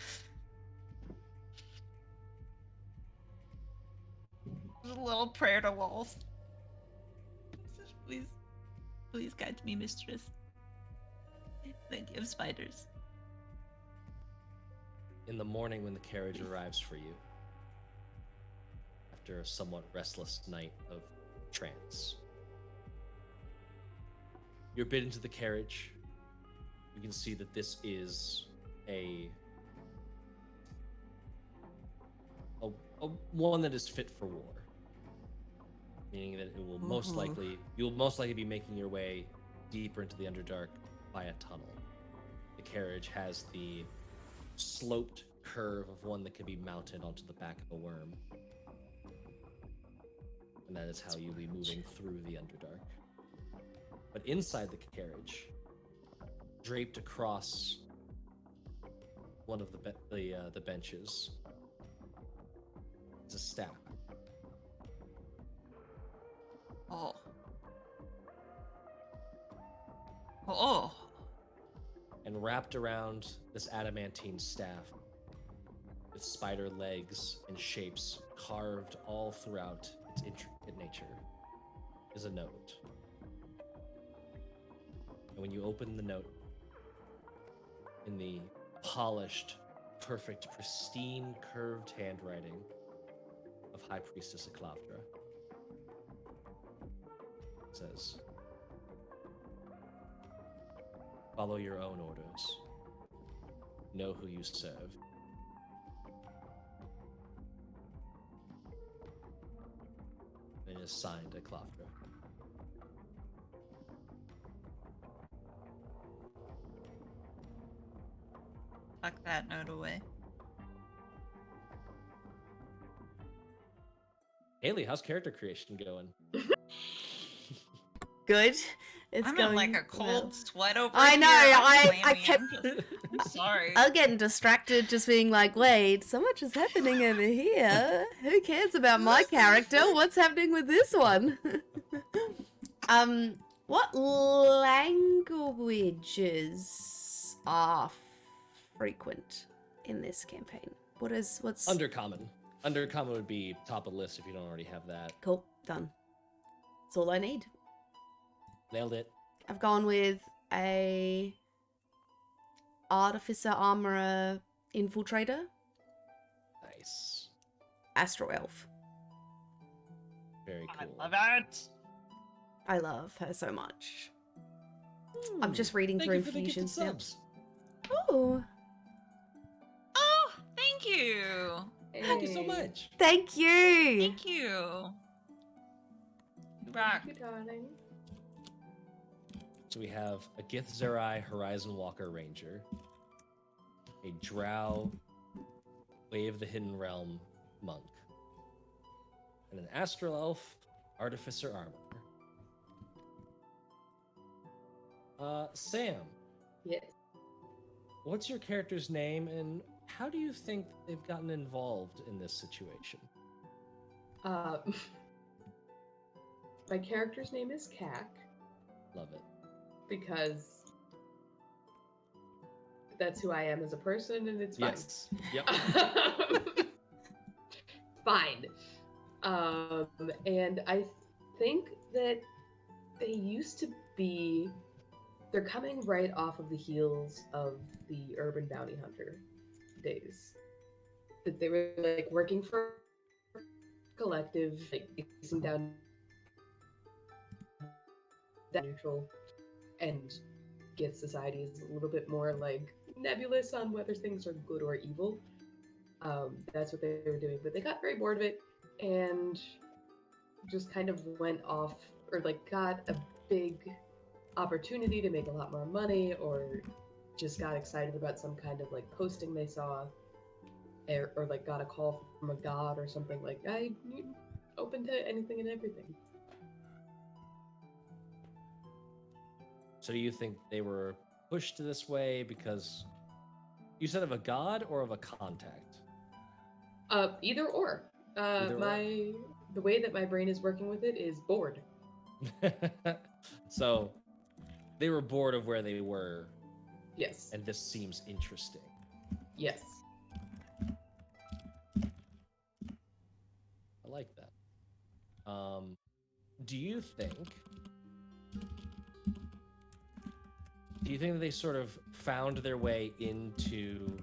Just a little prayer to walls. Please guide me, mistress. Thank you, spiders. In the morning when the carriage arrives for you, after a somewhat restless night of trance, you're bid into the carriage. You can see that this is a one that is fit for war. Meaning that it will most likely, you'll most likely be making your way deeper into the Underdark by a tunnel. The carriage has the sloped curve of one that can be mounted onto the back of a worm. And that is how you'll be moving through the Underdark. But inside the carriage, draped across one of the benches, is a staff. Oh. Oh. And wrapped around this adamantine staff with spider legs and shapes carved all throughout its intricate nature is a note. And when you open the note, in the polished, perfect, pristine, curved handwriting of High Priestess Aklavdra, it says, "Follow your own orders. Know who you serve. And it is signed Aklavdra." Tuck that note away. Haley, how's character creation going? Good. It's I'm going in like a cold well. sweat over I here. know, I kept- I'm sorry. I'm getting distracted just being like, wait, so much is happening over here. Who cares about my character? What's happening with this one? What languages are frequent in this campaign? What's Undercommon. Undercommon would be top of the list if you don't already have that. Cool, done. That's all I need. Nailed it. I've gone with a artificer, armorer, infiltrator, Nice. astro elf. Very I cool. love it. I love her so much. I'm just reading Thank through you for the gifted infusions now. subs. Oh, Oh, thank you. Thank you so much. thank you. Thank you. Back. Thank you, darling. So we have a Gith Zerai Horizon Walker Ranger, a Drow Way of the Hidden Realm Monk, and an Astral Elf Artificer Armor. Sam, Yes. what's your character's name and how do you think they've gotten involved in this situation? My character's name is Kak Love it. because that's who I am as a person, and it's fine. Yes. Yep. Fine. And I think that they used to be. They're coming right off of the heels of the Urban Bounty Hunter days. That they were like working for a collective, like chasing down neutral, and Gith society is a little bit more like nebulous on whether things are good or evil. That's what they were doing, but they got very bored of it and just kind of went off, or like got a big opportunity to make a lot more money, or just got excited about some kind of like posting they saw, or like got a call from a god or something, like I'm open to anything and everything. So do you think they were pushed this way because you said of a god or of a contact? Either or. Either or. The way that my brain is working with it is bored. So they were bored of where they were, Yes. and this seems interesting. Yes. I like that. Do you think that they sort of found their way into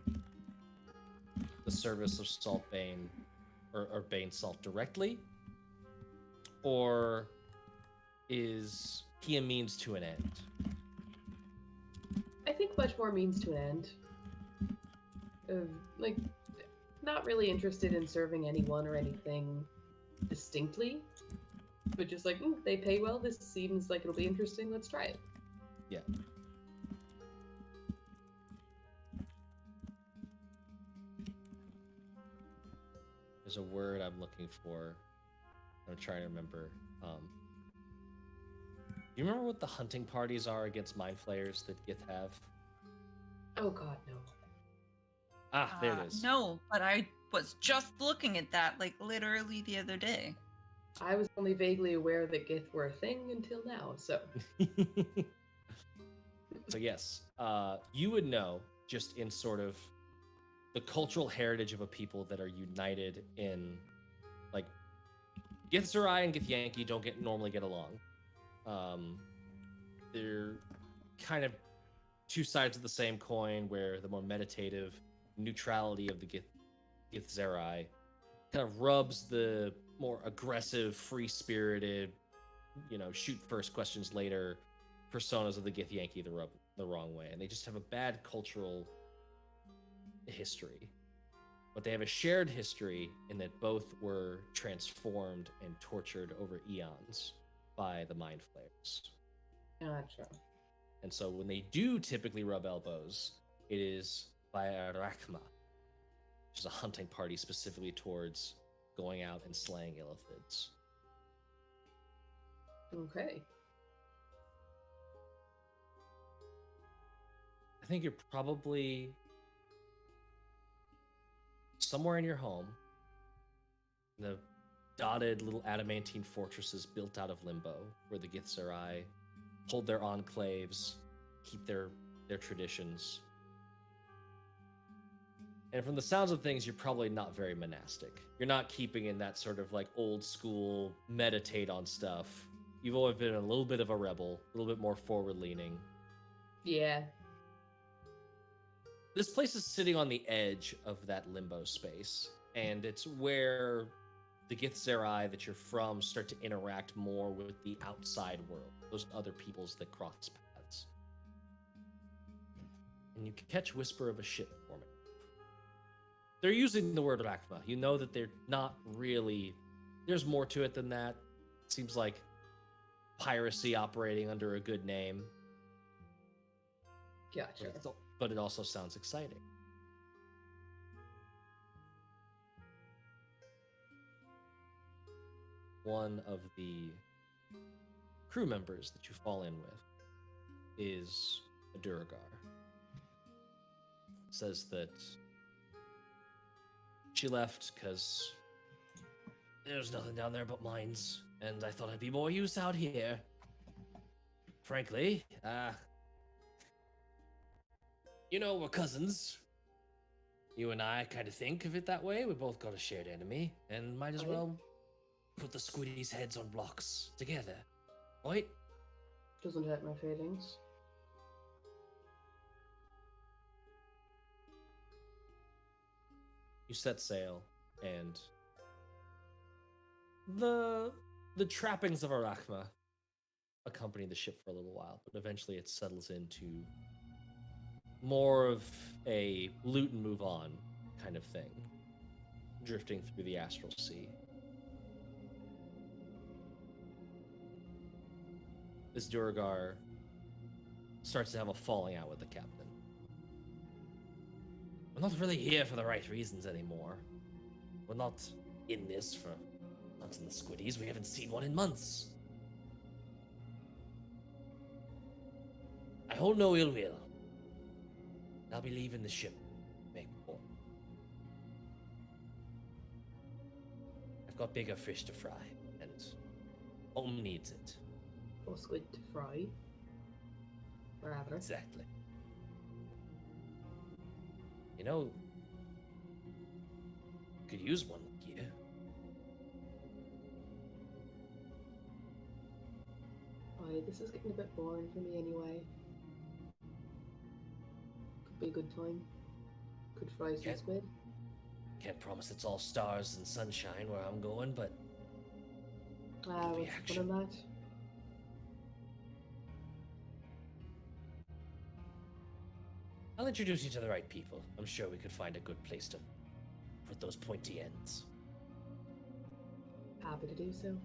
the service of Saltbane or Banesalt directly? Or is he a means to an end? I think much more means to an end. Like, not really interested in serving anyone or anything distinctly, but just like, they pay well, this seems like it'll be interesting, let's try it. Yeah. There's a word I'm looking for. I'm trying to remember. Do you remember what the hunting parties are against mind flayers that Gith have? Oh god, no. Ah, there it is. No, but I was just looking at that, like, literally the other day. I was only vaguely aware that Gith were a thing until now, so. So yes, you would know, just in sort of the cultural heritage of a people that are united in, like, Githzerai and Githyanki don't normally get along. They're kind of two sides of the same coin, where the more meditative neutrality of the Githzerai kind of rubs the more aggressive, free-spirited, shoot first, questions later personas of the Githyanki the wrong way. And they just have a bad cultural history. But they have a shared history in that both were transformed and tortured over eons by the Mind Flayers. Gotcha. And so when they do typically rub elbows, it is by a Rakma, which is a hunting party specifically towards going out and slaying illithids. Okay. I think you're probably somewhere in your home, the dotted little adamantine fortresses built out of limbo, where the Githzerai hold their enclaves, keep their traditions. And from the sounds of things, you're probably not very monastic. You're not keeping in that sort of like old school meditate on stuff. You've always been a little bit of a rebel, a little bit more forward leaning. Yeah. This place is sitting on the edge of that limbo space, and it's where the Githzerai that you're from start to interact more with the outside world, those other peoples that cross paths. And you catch whisper of a ship forming. They're using the word Rakma. You know that they're not really... There's more to it than that. It seems like piracy operating under a good name. Gotcha. But it also sounds exciting. One of the crew members that you fall in with is a duergar. Says that she left because there's nothing down there but mines, and I thought I'd be more use out here. Frankly, we're cousins. You and I kind of think of it that way. We both got a shared enemy, and might as well put the squiddies' heads on blocks together. Right? Doesn't hurt my feelings. You set sail, and the trappings of Arachma accompany the ship for a little while, but eventually it settles into more of a loot and move on kind of thing, drifting through the astral sea. This duergar starts to have a falling out with the captain. We're not really here for the right reasons anymore. We're not in this for hunting the squiddies. We haven't seen one in months. I hold no ill will. I'll be leaving the ship. Make port. I've got bigger fish to fry, and home needs it. Or squid to fry. Rather. Exactly. Could use one like you. Aye, this is getting a bit boring for me anyway. Could be a good time. Could fry some squid. Can't promise it's all stars and sunshine where I'm going, but Ah, It'll be what's the action. fun in that? I'll introduce you to the right people. I'm sure we could find a good place to with those pointy ends. Happy to do so.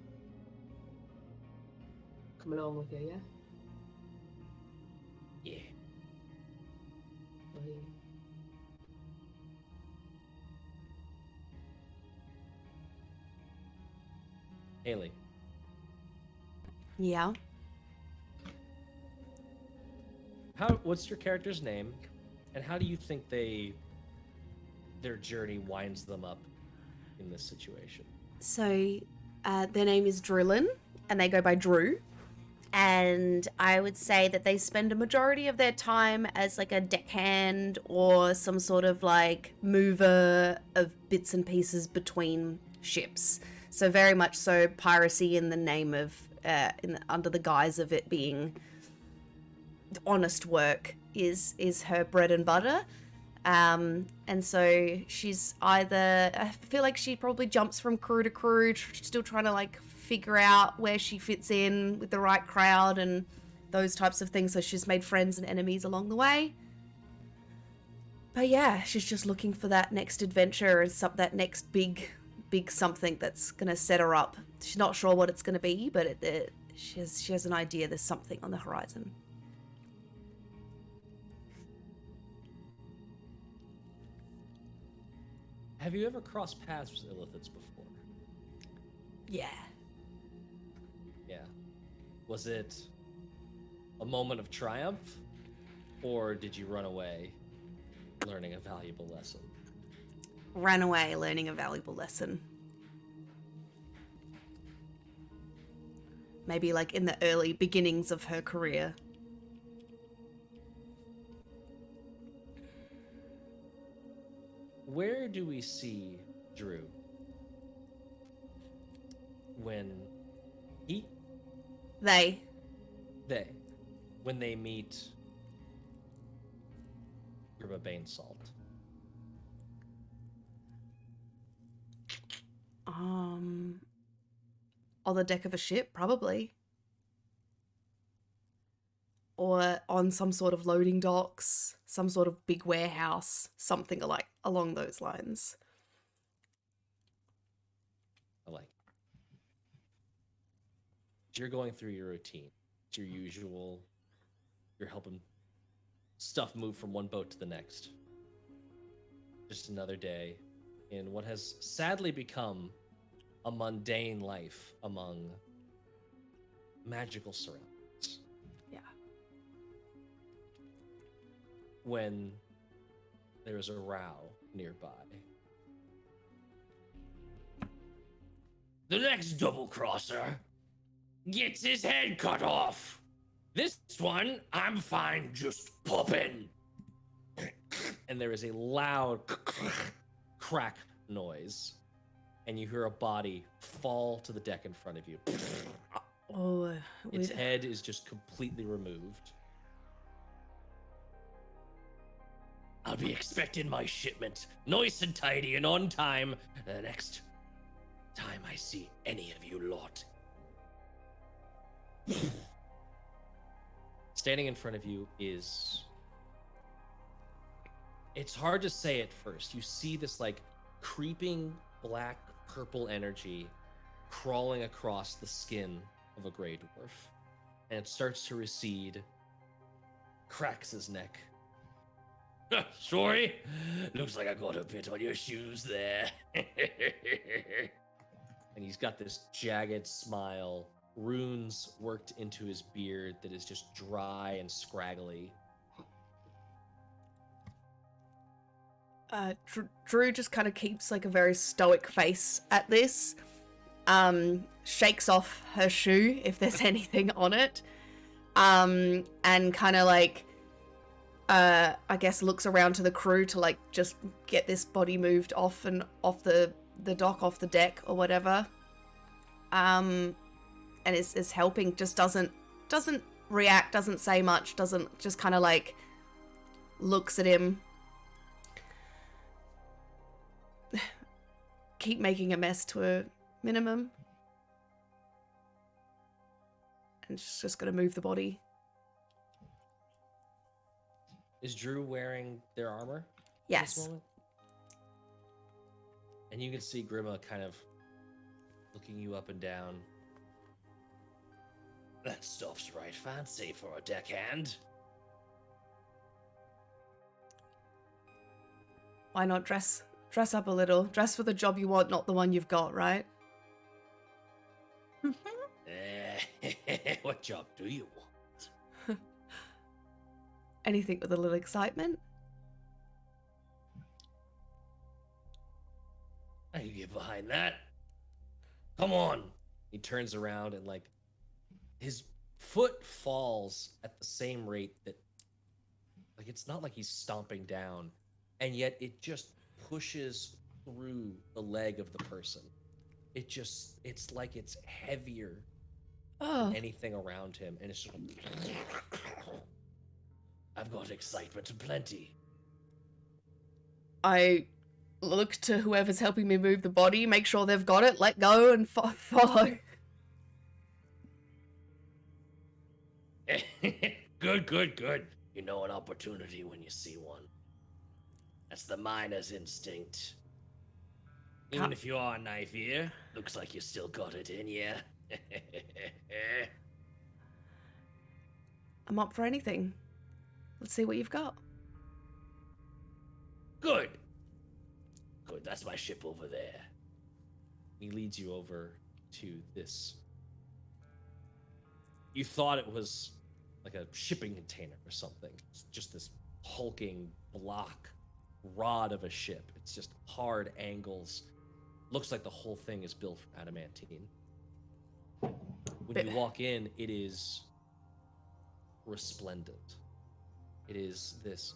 Come along with you, yeah? Yeah. Bye. Haley, Yeah. what's your character's name, and how do you think their journey winds them up in this situation? So, their name is Drillin, and they go by Drew. And I would say that they spend a majority of their time as like a deckhand or some sort of like mover of bits and pieces between ships. So very much so piracy in the name of, under the guise of it being honest work is her bread and butter. And so she's either, I feel like she probably jumps from crew to crew, still trying to like figure out where she fits in with the right crowd and those types of things. So she's made friends and enemies along the way. But yeah, she's just looking for that next adventure and that next big something that's gonna set her up. She's not sure what it's gonna be, but she has an idea there's something on the horizon. Have you ever crossed paths with Illithids before? Yeah. Yeah. Was it a moment of triumph, or did you run away learning a valuable lesson? Ran away learning a valuable lesson. Maybe like in the early beginnings of her career. Where do we see Drew when when they meet Grimma Banesalt? On the deck of a ship, probably. Or on some sort of loading docks, some sort of big warehouse, something like along those lines. I like it. You're going through your routine. It's your usual. You're helping stuff move from one boat to the next. Just another day in what has sadly become a mundane life among magical surroundings. Yeah. When there is a row nearby. The next double crosser gets his head cut off. This one, I'm fine just popping. And there is a loud crack noise. And you hear a body fall to the deck in front of you. Oh, Its head is just completely removed. I'll be expecting my shipment nice and tidy and on time the next time I see any of you lot. Standing in front of you is... It's hard to say at first. You see this like creeping black purple energy crawling across the skin of a gray dwarf. And it starts to recede, cracks his neck. Sorry, looks like I got a bit on your shoes there. And he's got this jagged smile, runes worked into his beard that is just dry and scraggly. Drew just kind of keeps like a very stoic face at this, shakes off her shoe if there's anything on it, and kind of like, I guess looks around to the crew to like just get this body moved off and off the dock, off the deck or whatever, and is helping. Just doesn't react, doesn't say much, doesn't, just kind of like looks at him. Keep making a mess to a minimum. And she's just gonna move the body. Is Drew wearing their armor? Yes. At this moment? And you can see Grimma kind of looking you up and down. That stuff's right fancy for a deckhand. Why not dress up a little? Dress for the job you want, not the one you've got, right? What job do you want? Anything with a little excitement? I can get behind that. Come on. He turns around and like his foot falls at the same rate that like it's not like he's stomping down, and yet it just pushes through the leg of the person. It's like it's heavier than anything around him, and it's just I've got excitement aplenty. I look to whoever's helping me move the body, make sure they've got it, let go, and follow. Good. You know an opportunity when you see one. That's the miner's instinct. Even if you are a knife ear, looks like you still got it in you. I'm up for anything. Let's see what you've got. Good, that's my ship over there. He leads you over to this. You thought it was like a shipping container or something. It's just this hulking block rod of a ship. It's just hard angles. Looks like the whole thing is built from adamantine. When you walk in, it is resplendent. It is this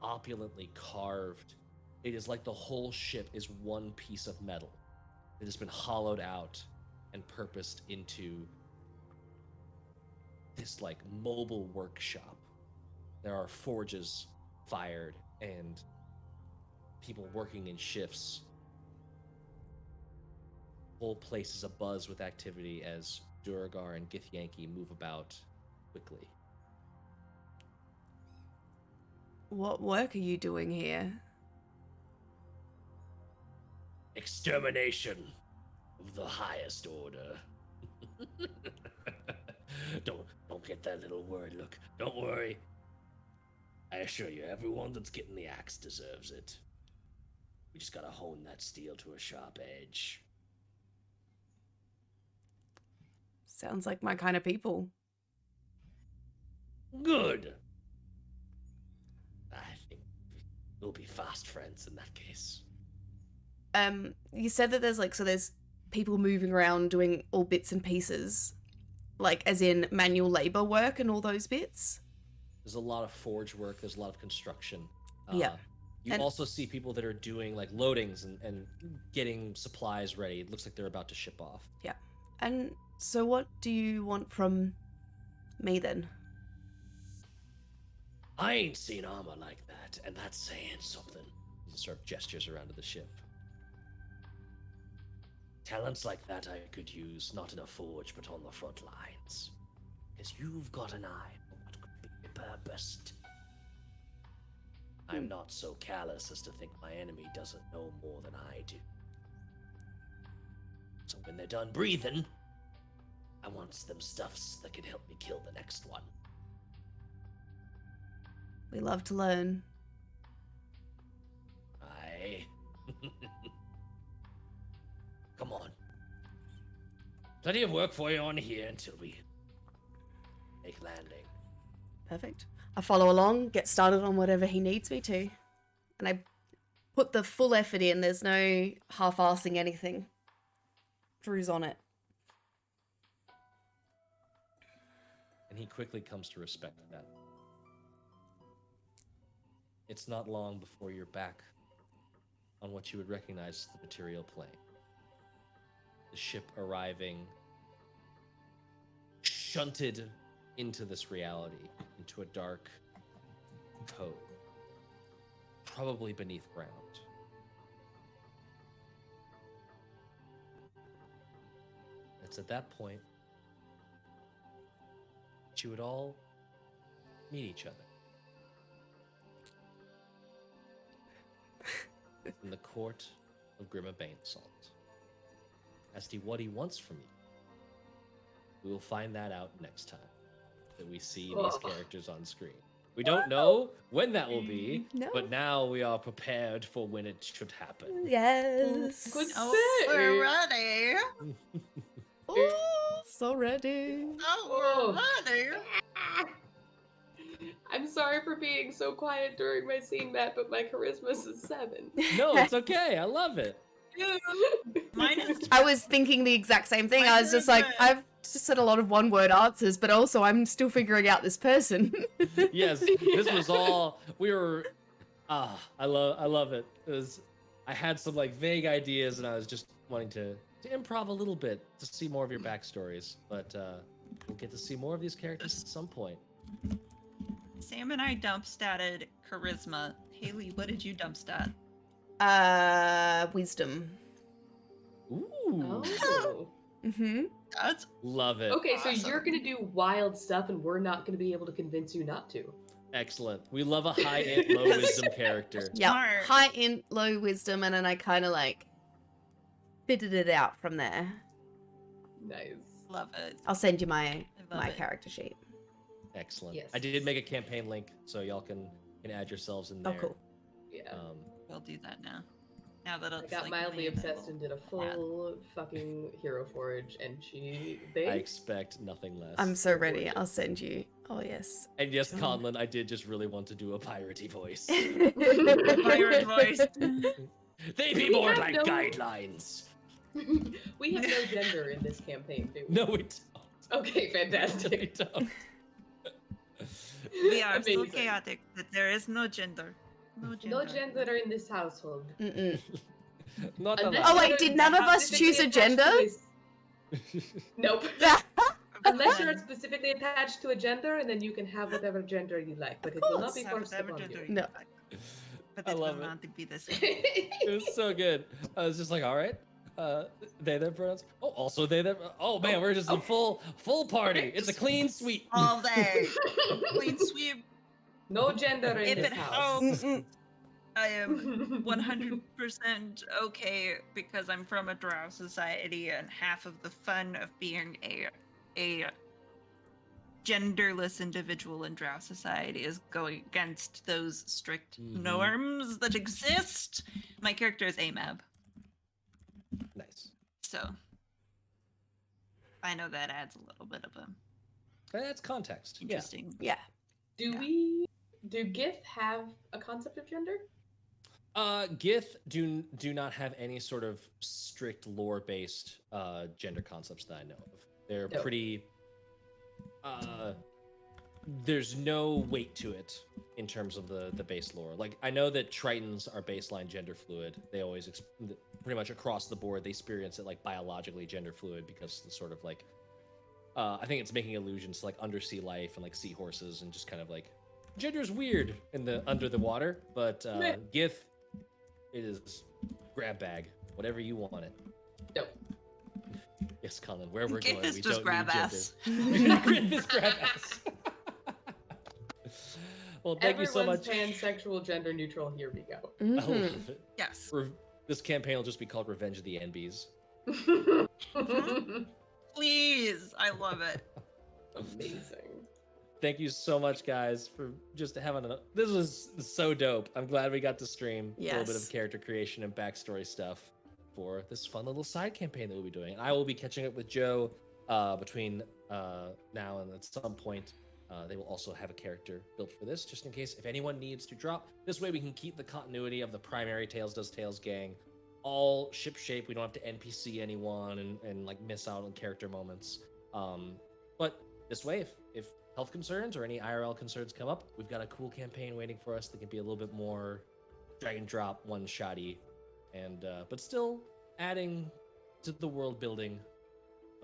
opulently carved. It is like the whole ship is one piece of metal. It has been hollowed out and purposed into this like mobile workshop. There are forges fired and people working in shifts. Whole place is abuzz with activity as Duergar and Githyanki move about quickly. What work are you doing here? Extermination of the highest order. Don't get that little worried look. Don't worry. I assure you, everyone that's getting the axe deserves it. We just gotta hone that steel to a sharp edge. Sounds like my kind of people. Good. I think we'll be fast friends in that case. You said that there's people moving around doing all bits and pieces, like as in manual labor work and all those bits. There's a lot of forge work. There's a lot of construction. Yeah. You also see people that are doing like loadings and getting supplies ready. It looks like they're about to ship off. Yeah. And so what do you want from me then? I ain't seen armor like that, and that's saying something. He sort of gestures around to the ship. Talents like that I could use, not in a forge, but on the front lines. Because you've got an eye for what could be purposed. I'm not so callous as to think my enemy doesn't know more than I do. So when they're done breathing, I want them stuffs that can help me kill the next one. We love to learn. Aye. Come on. Plenty of work for you on here until we make landing. Perfect. I follow along, get started on whatever he needs me to. And I put the full effort in. There's no half-assing anything. Drew's on it. And he quickly comes to respect that. It's not long before you're back on what you would recognize as the material plane. The ship arriving, shunted into this reality, into a dark cove, probably beneath ground. It's at that point that you would all meet each other. In the court of Grimma Banesalt. As to what he wants from you, we will find that out next time that we see these characters on screen. We don't know when that will be, No. but now we are prepared for when it should happen. Yes. Good Oh, say. we're ready. Oh, so ready. Oh, we're ready. I'm sorry for being so quiet during my scene, Matt, but my charisma's a 7. No, it's okay. I love it. Mine is I was thinking the exact same thing. I was just like, Mine is- I've just said a lot of one-word answers, but also I'm still figuring out this person. Yes, this was all we were. I love it. It was. I had some like vague ideas, and I was just wanting to improv a little bit to see more of your backstories. But we'll get to see more of these characters at some point. Sam and I dump statted charisma. Haley, what did you dump stat? Wisdom. Ooh, Oh. Mm-hmm. That's love it. Okay, so Awesome. you're gonna do wild stuff, and we're not gonna be able to convince you not to. Excellent. We love a high int, low wisdom character. Yep. Smart. High int, low wisdom, and then I kind of like fitted it out from there. Nice. love it. I'll send you my I love my it. character sheet. Excellent. Yes. I did make a campaign link, so y'all can add yourselves in Oh, there. cool. Yeah. We'll do that now. Now that I it's got like mildly available. obsessed and did a full fucking hero forge, and I they expect nothing less. I'm so They're ready. gorgeous. I'll send you. Oh yes. And yes, Oh. Conlon, I did just really want to do a piratey voice. Pirate voice. They be We more have like no- guidelines. we have no gender in this campaign, do we? No, we don't. Okay, We fantastic. don't. We are so Amazing. chaotic that there is no gender. No gender. No gender in this household. Mm-mm. Not Unless allowed. Oh, wait, you're did none of us specifically choose a attached to gender? Nope. Unless you're specifically attached to a gender, and then you can have whatever gender you like, but Of it will not course. be forced upon you. No. But I it love will it. not be the same. It was so good. I was just like, all right. They them pronouns. Oh, also they them. Oh man, we're just a full party. It's a clean sweep. All day. Clean sweep. No gender in If this it house. helps, Mm-mm. I am 100% okay because I'm from a drow society, and half of the fun of being a genderless individual in drow society is going against those strict Mhm. norms that exist. My character is AMAB, Nice. so I know that adds a little bit of a That's context. Yeah. interesting. Yeah. Do Gith have a concept of gender? Gith do not have any sort of strict lore-based gender concepts that I know of. They're Dope. pretty. There's no weight to it in terms of the base lore. Like I know that Tritons are baseline gender fluid. They always pretty much across the board they experience it like biologically gender fluid because the sort of like I think it's making allusions to like undersea life and like seahorses and just kind of like gender's weird in the under the water, but Meh. Gith it is grab bag, whatever you want it. Dope. Yes, Colin, where we're Gith going, is we just don't grab need ass. gender. Gith is grab ass. Well, thank you so Everyone's much. pansexual, gender neutral. Here we go. I Mhm. love it. Yes. This campaign will just be called Revenge of the NBs. Please. I love it. Amazing. Thank you so much, guys, for just having a. This was so dope. I'm glad we got to stream a little bit Yes. of character creation and backstory stuff for this fun little side campaign that we'll be doing. And I will be catching up with Joe between now and at some point. They will also have a character built for this, just in case if anyone needs to drop. This way we can keep the continuity of the primary Tales Does Tales gang all ship shape. We don't have to NPC anyone and like miss out on character moments. But this way, if health concerns or any IRL concerns come up, we've got a cool campaign waiting for us that can be a little bit more drag and drop, one-shotty, and but still adding to the world building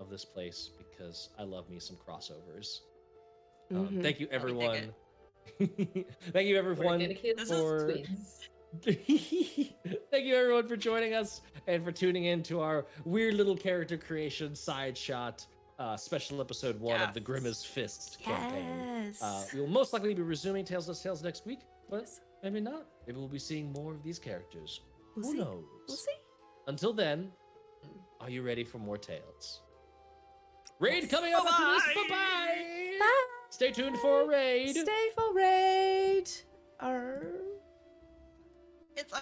of this place because I love me some crossovers. Mhm. Thank you, I would dig everyone. Thank you, everyone, Dedicated This is for twins. thank you, everyone, for joining us and for tuning in to our weird little character creation side shot special episode 1 of the Yes. Grimma's Fists campaign. Yes. We will most likely be resuming Tales Does Tales next week, but Yes. maybe not. Maybe we'll be seeing more of these characters. We'll Who see. knows? We'll see. Until then, are you ready for more tales? Raid coming up after this. Bye-bye. Bye-bye. Bye. Stay tuned for a raid. Stay for raid. It's